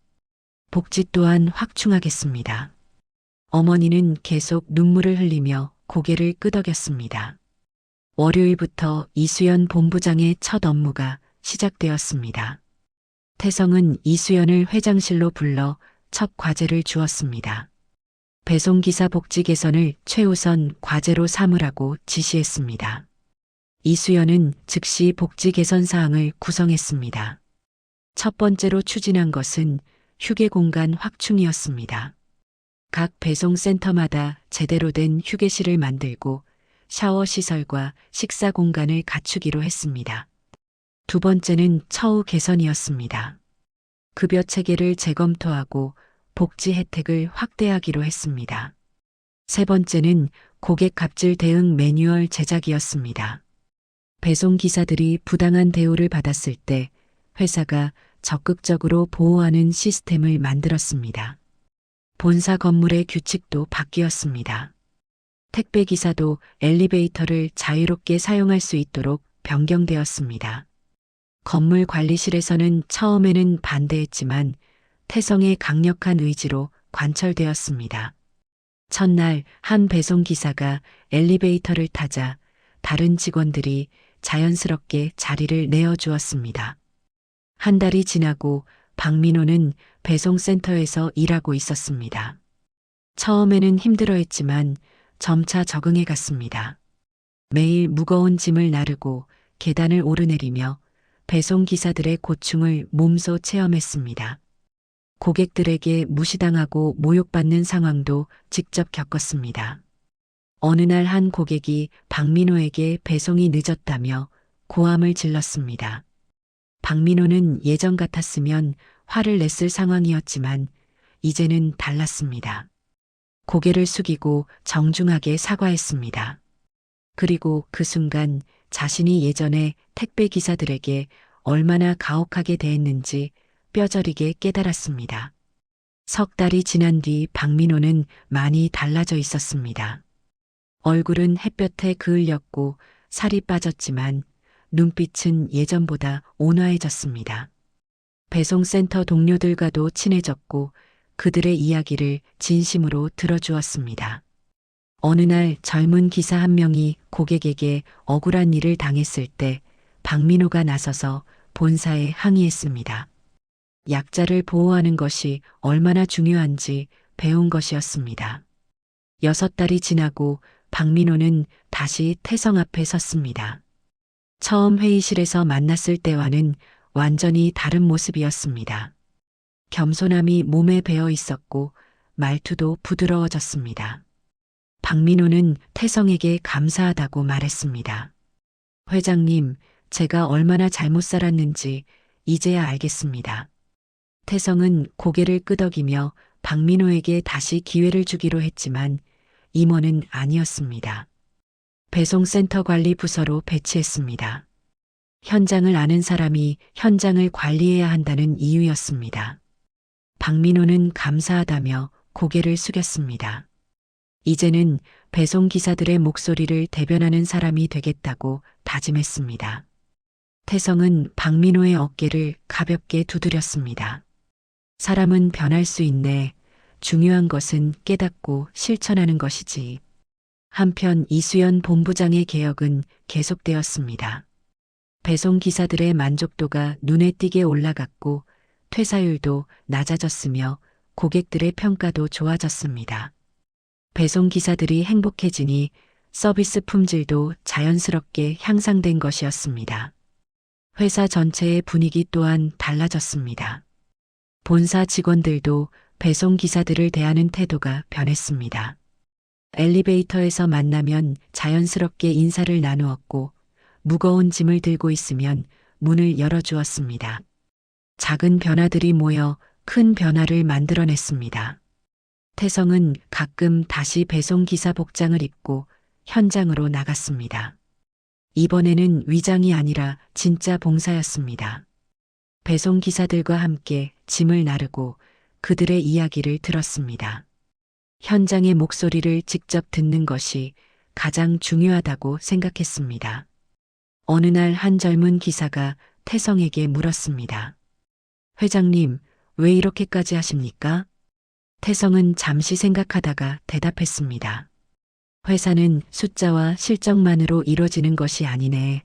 복지 또한 확충하겠습니다. 어머니는 계속 눈물을 흘리며 고개를 끄덕였습니다. 월요일부터 이수연 본부장의 첫 업무가 시작되었습니다. 태성은 이수연을 회장실로 불러 첫 과제를 주었습니다. 배송기사 복지 개선을 최우선 과제로 삼으라고 지시했습니다. 이수연은 즉시 복지 개선 사항을 구성했습니다. 첫 번째로 추진한 것은 휴게 공간 확충이었습니다. 각 배송센터마다 제대로 된 휴게실을 만들고 샤워 시설과 식사 공간을 갖추기로 했습니다. 두 번째는 처우 개선이었습니다. 급여 체계를 재검토하고 복지 혜택을 확대하기로 했습니다. 세 번째는 고객 갑질 대응 매뉴얼 제작이었습니다. 배송기사들이 부당한 대우를 받았을 때 회사가 적극적으로 보호하는 시스템을 만들었습니다. 본사 건물의 규칙도 바뀌었습니다. 택배기사도 엘리베이터를 자유롭게 사용할 수 있도록 변경되었습니다. 건물 관리실에서는 처음에는 반대했지만 태성의 강력한 의지로 관철되었습니다. 첫날 한 배송기사가 엘리베이터를 타자 다른 직원들이 자연스럽게 자리를 내어주었습니다. 한 달이 지나고 박민호는 배송센터에서 일하고 있었습니다. 처음에는 힘들어했지만 점차 적응해 갔습니다. 매일 무거운 짐을 나르고 계단을 오르내리며 배송기사들의 고충을 몸소 체험했습니다. 고객들에게 무시당하고 모욕받는 상황도 직접 겪었습니다. 어느 날 한 고객이 박민호에게 배송이 늦었다며 고함을 질렀습니다. 박민호는 예전 같았으면 화를 냈을 상황이었지만 이제는 달랐습니다. 고개를 숙이고 정중하게 사과했습니다. 그리고 그 순간 자신이 예전에 택배 기사들에게 얼마나 가혹하게 대했는지 뼈저리게 깨달았습니다. 석 달이 지난 뒤 박민호는 많이 달라져 있었습니다. 얼굴은 햇볕에 그을렸고 살이 빠졌지만 눈빛은 예전보다 온화해졌습니다. 배송센터 동료들과도 친해졌고 그들의 이야기를 진심으로 들어주었습니다. 어느 날 젊은 기사 한 명이 고객에게 억울한 일을 당했을 때 박민호가 나서서 본사에 항의했습니다. 약자를 보호하는 것이 얼마나 중요한지 배운 것이었습니다. 6달이 지나고 박민호는 다시 태성 앞에 섰습니다. 처음 회의실에서 만났을 때와는 완전히 다른 모습이었습니다. 겸손함이 몸에 배어 있었고 말투도 부드러워졌습니다. 박민호는 태성에게 감사하다고 말했습니다. 회장님, 제가 얼마나 잘못 살았는지 이제야 알겠습니다. 태성은 고개를 끄덕이며 박민호에게 다시 기회를 주기로 했지만 임원은 아니었습니다. 배송센터 관리 부서로 배치했습니다. 현장을 아는 사람이 현장을 관리해야 한다는 이유였습니다. 박민호는 감사하다며 고개를 숙였습니다. 이제는 배송기사들의 목소리를 대변하는 사람이 되겠다고 다짐했습니다. 태성은 박민호의 어깨를 가볍게 두드렸습니다. 사람은 변할 수 있네. 중요한 것은 깨닫고 실천하는 것이지. 한편 이수연 본부장의 개혁은 계속되었습니다. 배송기사들의 만족도가 눈에 띄게 올라갔고 퇴사율도 낮아졌으며 고객들의 평가도 좋아졌습니다. 배송기사들이 행복해지니 서비스 품질도 자연스럽게 향상된 것이었습니다. 회사 전체의 분위기 또한 달라졌습니다. 본사 직원들도 배송기사들을 대하는 태도가 변했습니다. 엘리베이터에서 만나면 자연스럽게 인사를 나누었고 무거운 짐을 들고 있으면 문을 열어주었습니다. 작은 변화들이 모여 큰 변화를 만들어냈습니다. 태성은 가끔 다시 배송기사 복장을 입고 현장으로 나갔습니다. 이번에는 위장이 아니라 진짜 봉사였습니다. 배송기사들과 함께 짐을 나르고 그들의 이야기를 들었습니다. 현장의 목소리를 직접 듣는 것이 가장 중요하다고 생각했습니다. 어느 날 한 젊은 기사가 태성에게 물었습니다. 회장님, 왜 이렇게까지 하십니까? 태성은 잠시 생각하다가 대답했습니다. 회사는 숫자와 실적만으로 이루어지는 것이 아니네.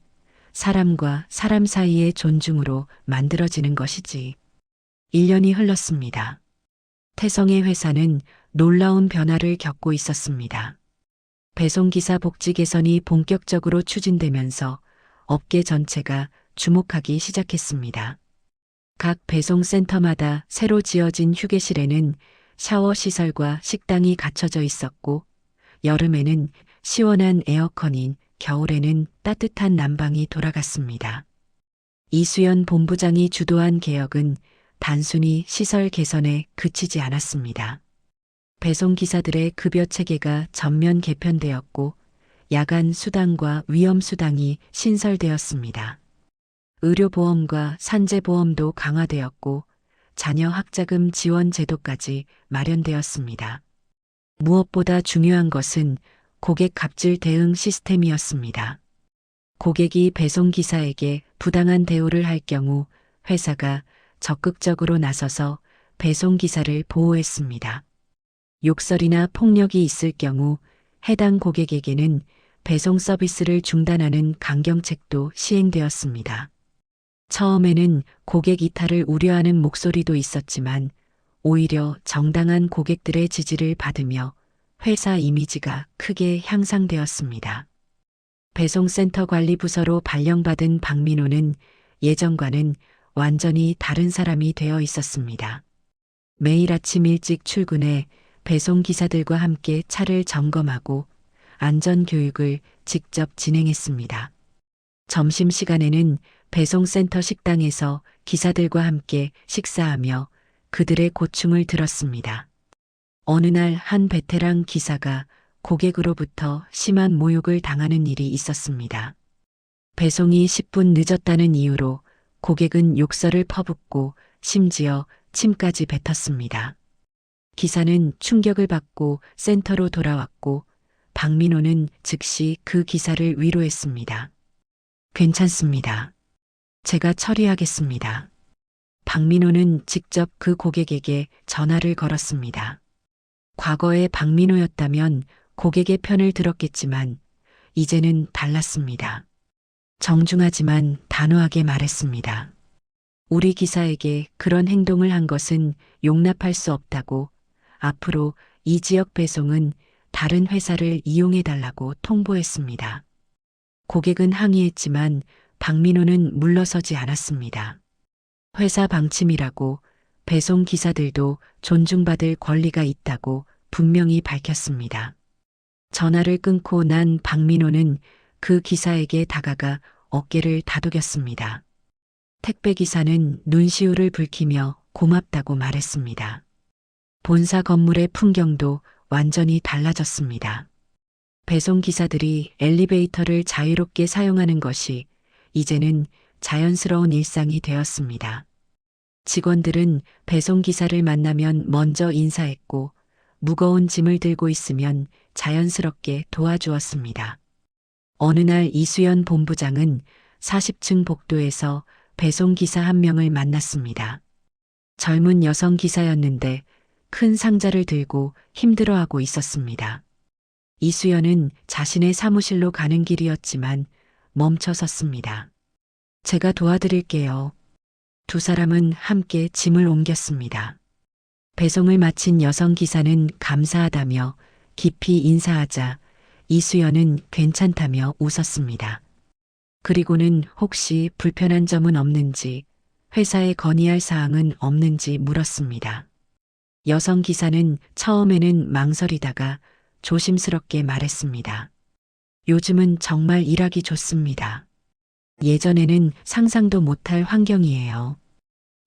사람과 사람 사이의 존중으로 만들어지는 것이지. 1년이 흘렀습니다. 태성의 회사는 놀라운 변화를 겪고 있었습니다. 배송기사 복지 개선이 본격적으로 추진되면서 업계 전체가 주목하기 시작했습니다. 각 배송센터마다 새로 지어진 휴게실에는 샤워 시설과 식당이 갖춰져 있었고 여름에는 시원한 에어컨인 겨울에는 따뜻한 난방이 돌아갔습니다. 이수연 본부장이 주도한 개혁은 단순히 시설 개선에 그치지 않았습니다. 배송기사들의 급여 체계가 전면 개편되었고 야간 수당과 위험 수당이 신설되었습니다. 의료보험과 산재보험도 강화되었고 자녀 학자금 지원 제도까지 마련되었습니다. 무엇보다 중요한 것은 고객 갑질 대응 시스템이었습니다. 고객이 배송기사에게 부당한 대우를 할 경우 회사가 적극적으로 나서서 배송기사를 보호했습니다. 욕설이나 폭력이 있을 경우 해당 고객에게는 배송 서비스를 중단하는 강경책도 시행되었습니다. 처음에는 고객 이탈을 우려하는 목소리도 있었지만 오히려 정당한 고객들의 지지를 받으며 회사 이미지가 크게 향상되었습니다. 배송센터 관리부서로 발령받은 박민호는 예전과는 완전히 다른 사람이 되어 있었습니다. 매일 아침 일찍 출근해 배송기사들과 함께 차를 점검하고 안전교육을 직접 진행했습니다. 점심시간에는 배송센터 식당에서 기사들과 함께 식사하며 그들의 고충을 들었습니다. 어느 날 한 베테랑 기사가 고객으로부터 심한 모욕을 당하는 일이 있었습니다. 배송이 10분 늦었다는 이유로 고객은 욕설을 퍼붓고 심지어 침까지 뱉었습니다. 기사는 충격을 받고 센터로 돌아왔고 박민호는 즉시 그 기사를 위로했습니다. 괜찮습니다. 제가 처리하겠습니다. 박민호는 직접 그 고객에게 전화를 걸었습니다. 과거에 박민호였다면 고객의 편을 들었겠지만 이제는 달랐습니다. 정중하지만 단호하게 말했습니다. 우리 기사에게 그런 행동을 한 것은 용납할 수 없다고, 앞으로 이 지역 배송은 다른 회사를 이용해달라고 통보했습니다. 고객은 항의했지만 박민호는 물러서지 않았습니다. 회사 방침이라고, 배송 기사들도 존중받을 권리가 있다고 분명히 밝혔습니다. 전화를 끊고 난 박민호는 그 기사에게 다가가 어깨를 다독였습니다. 택배기사는 눈시울을 붉히며 고맙다고 말했습니다. 본사 건물의 풍경도 완전히 달라졌습니다. 배송기사들이 엘리베이터를 자유롭게 사용하는 것이 이제는 자연스러운 일상이 되었습니다. 직원들은 배송기사를 만나면 먼저 인사했고 무거운 짐을 들고 있으면 자연스럽게 도와주었습니다. 어느 날 이수연 본부장은 40층 복도에서 배송기사 한 명을 만났습니다. 젊은 여성 기사였는데 큰 상자를 들고 힘들어하고 있었습니다. 이수연은 자신의 사무실로 가는 길이었지만 멈춰 섰습니다. 제가 도와드릴게요. 두 사람은 함께 짐을 옮겼습니다. 배송을 마친 여성 기사는 감사하다며 깊이 인사하자 이수연은 괜찮다며 웃었습니다. 그리고는 혹시 불편한 점은 없는지, 회사에 건의할 사항은 없는지 물었습니다. 여성 기사는 처음에는 망설이다가 조심스럽게 말했습니다. 요즘은 정말 일하기 좋습니다. 예전에는 상상도 못할 환경이에요.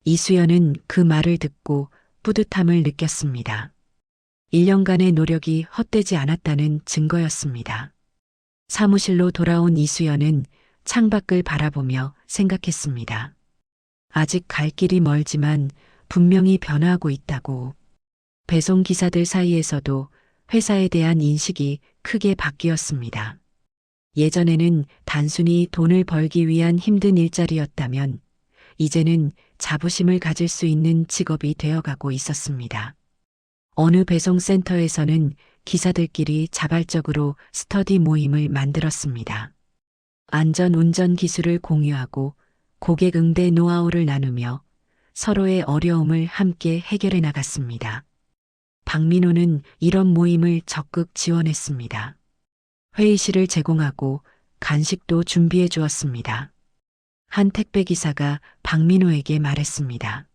이수연은 그 말을 듣고 뿌듯함을 느꼈습니다. 1년간의 노력이 헛되지 않았다는 증거였습니다. 사무실로 돌아온 이수연은 창밖을 바라보며 생각했습니다. 아직 갈 길이 멀지만 분명히 변화하고 있다고. 배송기사들 사이에서도 회사에 대한 인식이 크게 바뀌었습니다. 예전에는 단순히 돈을 벌기 위한 힘든 일자리였다면 이제는 자부심을 가질 수 있는 직업이 되어가고 있었습니다. 어느 배송센터에서는 기사들끼리 자발적으로 스터디 모임을 만들었습니다. 안전 운전 기술을 공유하고 고객 응대 노하우를 나누며 서로의 어려움을 함께 해결해 나갔습니다. 박민호는 이런 모임을 적극 지원했습니다. 회의실을 제공하고 간식도 준비해 주었습니다. 한 택배기사가 박민호에게 말했습니다.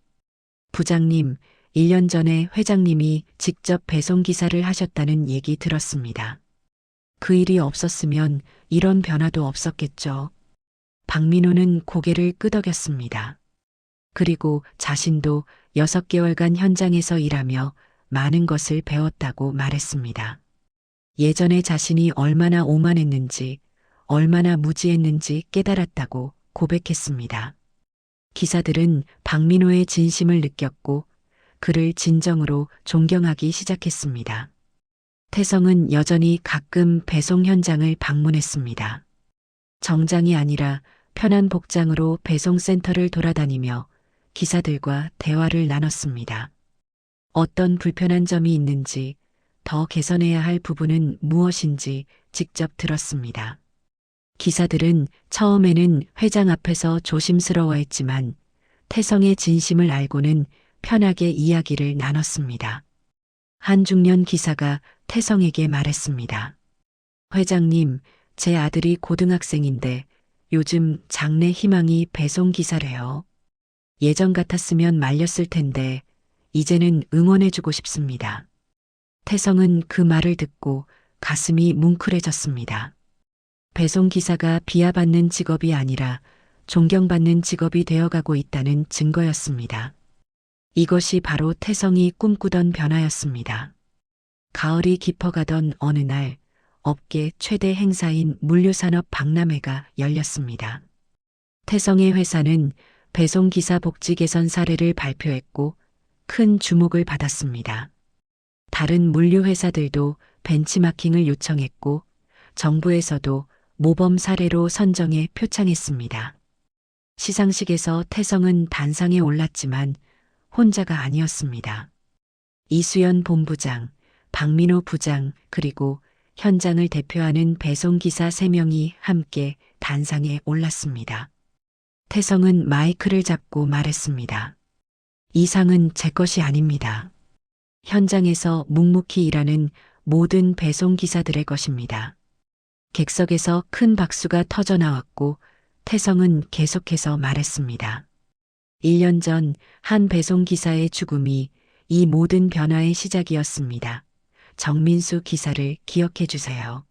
부장님, 1년 전에 회장님이 직접 배송기사를 하셨다는 얘기 들었습니다. 그 일이 없었으면 이런 변화도 없었겠죠. 박민호는 고개를 끄덕였습니다. 그리고 자신도 6개월간 현장에서 일하며 많은 것을 배웠다고 말했습니다. 예전에 자신이 얼마나 오만했는지, 얼마나 무지했는지 깨달았다고 고백했습니다. 기사들은 박민호의 진심을 느꼈고 그를 진정으로 존경하기 시작했습니다. 태성은 여전히 가끔 배송 현장을 방문했습니다. 정장이 아니라 편한 복장으로 배송센터를 돌아다니며 기사들과 대화를 나눴습니다. 어떤 불편한 점이 있는지, 더 개선해야 할 부분은 무엇인지 직접 들었습니다. 기사들은 처음에는 회장 앞에서 조심스러워했지만 태성의 진심을 알고는 편하게 이야기를 나눴습니다. 한 중년 기사가 태성에게 말했습니다. 회장님, 제 아들이 고등학생인데 요즘 장래 희망이 배송기사래요. 예전 같았으면 말렸을 텐데 이제는 응원해주고 싶습니다. 태성은 그 말을 듣고 가슴이 뭉클해졌습니다. 배송기사가 비하받는 직업이 아니라 존경받는 직업이 되어가고 있다는 증거였습니다. 이것이 바로 태성이 꿈꾸던 변화였습니다. 가을이 깊어가던 어느 날 업계 최대 행사인 물류산업 박람회가 열렸습니다. 태성의 회사는 배송기사 복지 개선 사례를 발표했고 큰 주목을 받았습니다. 다른 물류회사들도 벤치마킹을 요청했고 정부에서도 모범 사례로 선정해 표창했습니다. 시상식에서 태성은 단상에 올랐지만 혼자가 아니었습니다. 이수연 본부장, 박민호 부장, 그리고 현장을 대표하는 배송기사 3명이 함께 단상에 올랐습니다. 태성은 마이크를 잡고 말했습니다. 이 상은 제 것이 아닙니다. 현장에서 묵묵히 일하는 모든 배송기사들의 것입니다. 객석에서 큰 박수가 터져 나왔고 태성은 계속해서 말했습니다. 1년 전 한 배송기사의 죽음이 이 모든 변화의 시작이었습니다. 정민수 기사를 기억해 주세요.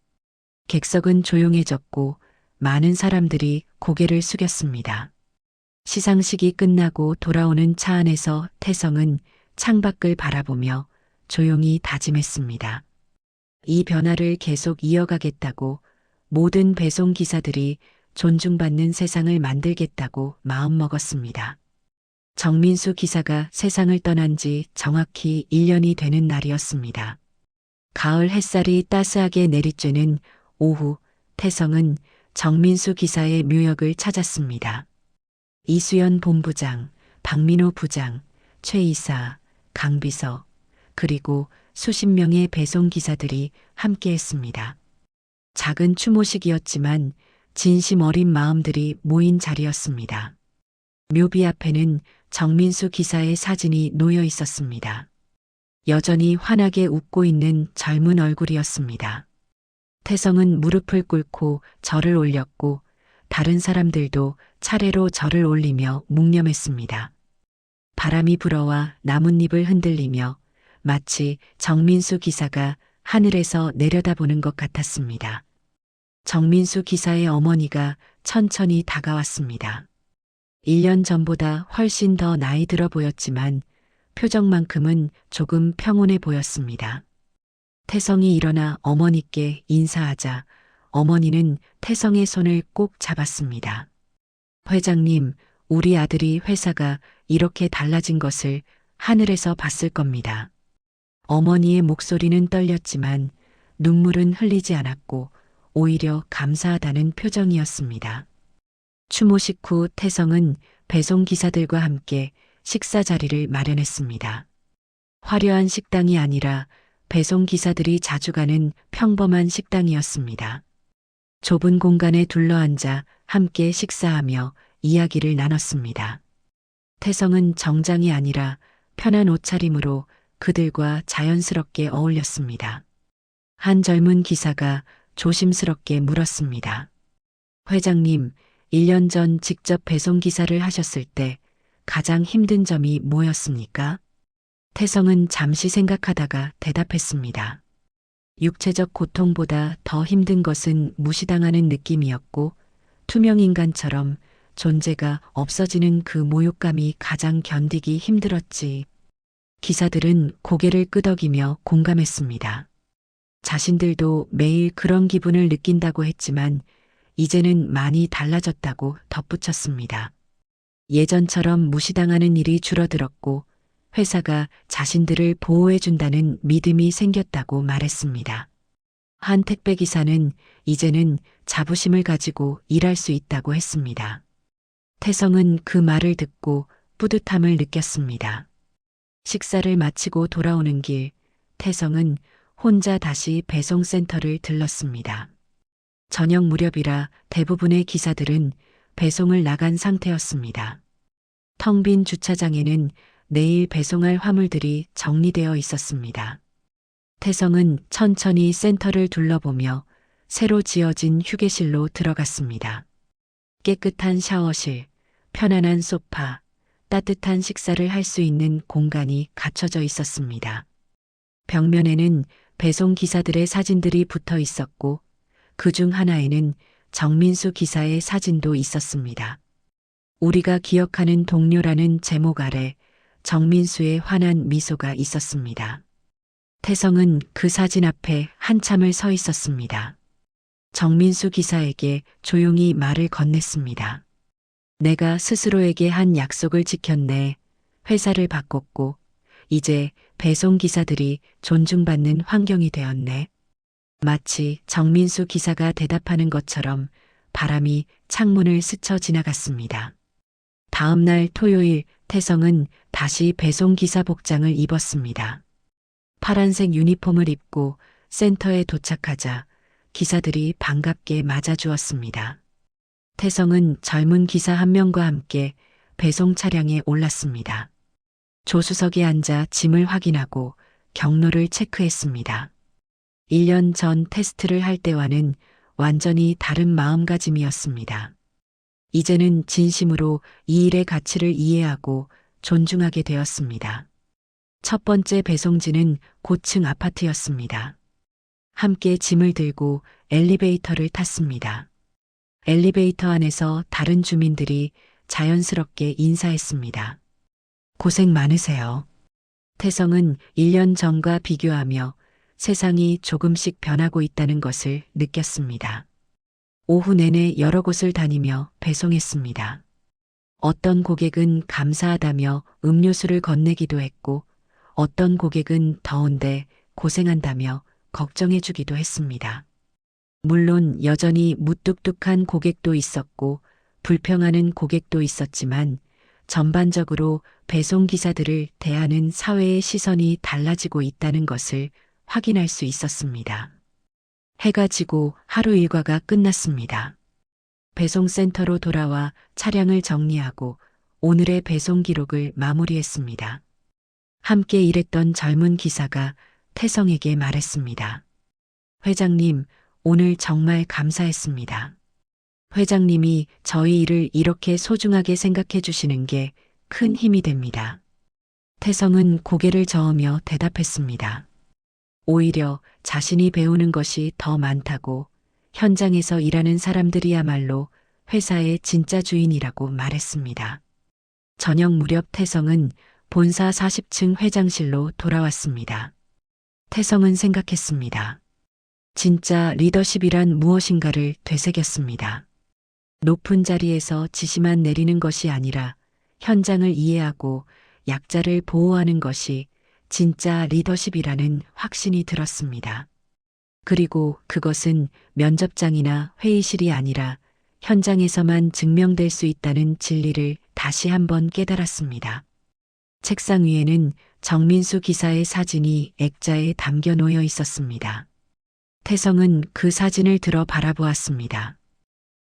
객석은 조용해졌고 많은 사람들이 고개를 숙였습니다. 시상식이 끝나고 돌아오는 차 안에서 태성은 창밖을 바라보며 조용히 다짐했습니다. 이 변화를 계속 이어가겠다고, 모든 배송기사들이 존중받는 세상을 만들겠다고 마음먹었습니다. 정민수 기사가 세상을 떠난 지 정확히 1년이 되는 날이었습니다. 가을 햇살이 따스하게 내리쬐는 오후, 태성은 정민수 기사의 묘역을 찾았습니다. 이수연 본부장, 박민호 부장, 최 이사, 강비서, 그리고 수십 명의 배송기사들이 함께했습니다. 작은 추모식이었지만 진심 어린 마음들이 모인 자리였습니다. 묘비 앞에는 정민수 기사의 사진이 놓여 있었습니다. 여전히 환하게 웃고 있는 젊은 얼굴이었습니다. 태성은 무릎을 꿇고 절을 올렸고 다른 사람들도 차례로 절을 올리며 묵념했습니다. 바람이 불어와 나뭇잎을 흔들리며 마치 정민수 기사가 하늘에서 내려다보는 것 같았습니다. 정민수 기사의 어머니가 천천히 다가왔습니다. 1년 전보다 훨씬 더 나이 들어 보였지만 표정만큼은 조금 평온해 보였습니다. 태성이 일어나 어머니께 인사하자 어머니는 태성의 손을 꼭 잡았습니다. 회장님, 우리 아들이 회사가 이렇게 달라진 것을 하늘에서 봤을 겁니다. 어머니의 목소리는 떨렸지만 눈물은 흘리지 않았고 오히려 감사하다는 표정이었습니다. 추모식 후 태성은 배송기사들과 함께 식사 자리를 마련했습니다. 화려한 식당이 아니라 배송기사들이 자주 가는 평범한 식당이었습니다. 좁은 공간에 둘러앉아 함께 식사하며 이야기를 나눴습니다. 태성은 정장이 아니라 편한 옷차림으로 그들과 자연스럽게 어울렸습니다. 한 젊은 기사가 조심스럽게 물었습니다. 회장님, 1년 전 직접 배송기사를 하셨을 때 가장 힘든 점이 뭐였습니까? 태성은 잠시 생각하다가 대답했습니다. 육체적 고통보다 더 힘든 것은 무시당하는 느낌이었고 투명인간처럼 존재가 없어지는 그 모욕감이 가장 견디기 힘들었지. 기사들은 고개를 끄덕이며 공감했습니다. 자신들도 매일 그런 기분을 느낀다고 했지만 이제는 많이 달라졌다고 덧붙였습니다. 예전처럼 무시당하는 일이 줄어들었고 회사가 자신들을 보호해준다는 믿음이 생겼다고 말했습니다. 한 택배기사는 이제는 자부심을 가지고 일할 수 있다고 했습니다. 태성은 그 말을 듣고 뿌듯함을 느꼈습니다. 식사를 마치고 돌아오는 길, 태성은 혼자 다시 배송센터를 들렀습니다. 저녁 무렵이라 대부분의 기사들은 배송을 나간 상태였습니다. 텅 빈 주차장에는 내일 배송할 화물들이 정리되어 있었습니다. 태성은 천천히 센터를 둘러보며 새로 지어진 휴게실로 들어갔습니다. 깨끗한 샤워실, 편안한 소파, 따뜻한 식사를 할 수 있는 공간이 갖춰져 있었습니다. 벽면에는 배송 기사들의 사진들이 붙어 있었고 그 중 하나에는 정민수 기사의 사진도 있었습니다. 우리가 기억하는 동료라는 제목 아래 정민수의 환한 미소가 있었습니다. 태성은 그 사진 앞에 한참을 서 있었습니다. 정민수 기사에게 조용히 말을 건넸습니다. 내가 스스로에게 한 약속을 지켰네. 회사를 바꿨고 이제 배송 기사들이 존중받는 환경이 되었네. 마치 정민수 기사가 대답하는 것처럼 바람이 창문을 스쳐 지나갔습니다. 다음 날 토요일 태성은 다시 배송 기사 복장을 입었습니다. 파란색 유니폼을 입고 센터에 도착하자 기사들이 반갑게 맞아주었습니다. 태성은 젊은 기사 한 명과 함께 배송 차량에 올랐습니다. 조수석에 앉아 짐을 확인하고 경로를 체크했습니다. 1년 전 테스트를 할 때와는 완전히 다른 마음가짐이었습니다. 이제는 진심으로 이 일의 가치를 이해하고 존중하게 되었습니다. 첫 번째 배송지는 고층 아파트였습니다. 함께 짐을 들고 엘리베이터를 탔습니다. 엘리베이터 안에서 다른 주민들이 자연스럽게 인사했습니다. 고생 많으세요. 태성은 1년 전과 비교하며 세상이 조금씩 변하고 있다는 것을 느꼈습니다. 오후 내내 여러 곳을 다니며 배송했습니다. 어떤 고객은 감사하다며 음료수를 건네기도 했고 어떤 고객은 더운데 고생한다며 걱정해주기도 했습니다. 물론 여전히 무뚝뚝한 고객도 있었고 불평하는 고객도 있었지만 전반적으로 배송기사들을 대하는 사회의 시선이 달라지고 있다는 것을 확인할 수 있었습니다. 해가 지고 하루 일과가 끝났습니다. 배송센터로 돌아와 차량을 정리하고 오늘의 배송 기록을 마무리했습니다. 함께 일했던 젊은 기사가 태성에게 말했습니다. 회장님, 오늘 정말 감사했습니다. 회장님이 저희 일을 이렇게 소중하게 생각해 주시는 게 큰 힘이 됩니다. 태성은 고개를 저으며 대답했습니다. 오히려 자신이 배우는 것이 더 많다고 현장에서 일하는 사람들이야말로 회사의 진짜 주인이라고 말했습니다. 저녁 무렵 태성은 본사 40층 회장실로 돌아왔습니다. 태성은 생각했습니다. 진짜 리더십이란 무엇인가를 되새겼습니다. 높은 자리에서 지시만 내리는 것이 아니라 현장을 이해하고 약자를 보호하는 것이 진짜 리더십이라는 확신이 들었습니다. 그리고 그것은 면접장이나 회의실이 아니라 현장에서만 증명될 수 있다는 진리를 다시 한번 깨달았습니다. 책상 위에는 정민수 기사의 사진이 액자에 담겨 놓여 있었습니다. 태성은 그 사진을 들어 바라보았습니다.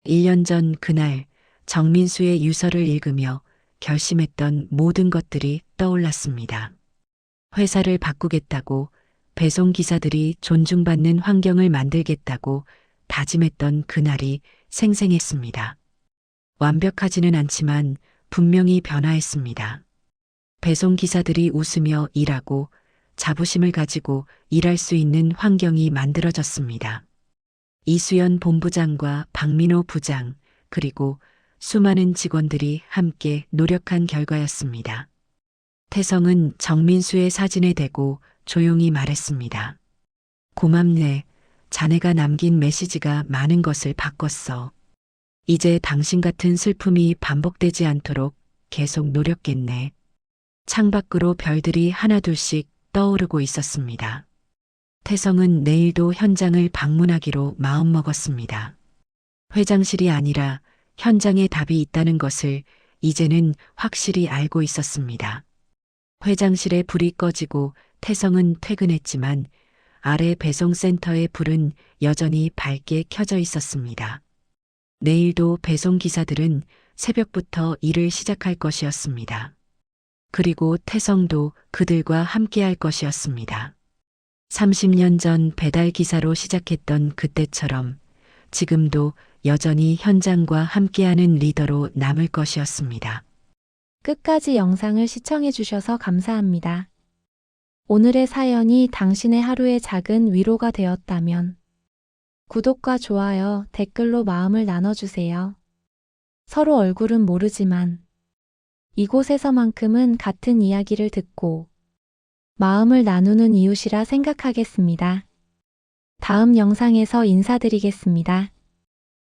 1년 전 그날 정민수의 유서를 읽으며 결심했던 모든 것들이 떠올랐습니다. 회사를 바꾸겠다고, 배송기사들이 존중받는 환경을 만들겠다고 다짐했던 그날이 생생했습니다. 완벽하지는 않지만 분명히 변화했습니다. 배송기사들이 웃으며 일하고 자부심을 가지고 일할 수 있는 환경이 만들어졌습니다. 이수연 본부장과 박민호 부장, 그리고 수많은 직원들이 함께 노력한 결과였습니다. 태성은 정민수의 사진에 대고 조용히 말했습니다. 고맙네. 자네가 남긴 메시지가 많은 것을 바꿨어. 이제 당신 같은 슬픔이 반복되지 않도록 계속 노력겠네. 창밖으로 별들이 하나둘씩 떠오르고 있었습니다. 태성은 내일도 현장을 방문하기로 마음먹었습니다. 회장실이 아니라 현장에 답이 있다는 것을 이제는 확실히 알고 있었습니다. 회장실에 불이 꺼지고 태성은 퇴근했지만 아래 배송센터의 불은 여전히 밝게 켜져 있었습니다. 내일도 배송기사들은 새벽부터 일을 시작할 것이었습니다. 그리고 태성도 그들과 함께할 것이었습니다. 30년 전 배달기사로 시작했던 그때처럼 지금도 여전히 현장과 함께하는 리더로 남을 것이었습니다. 끝까지 영상을 시청해 주셔서 감사합니다. 오늘의 사연이 당신의 하루에 작은 위로가 되었다면 구독과 좋아요, 댓글로 마음을 나눠주세요. 서로 얼굴은 모르지만 이곳에서만큼은 같은 이야기를 듣고 마음을 나누는 이웃이라 생각하겠습니다. 다음 영상에서 인사드리겠습니다.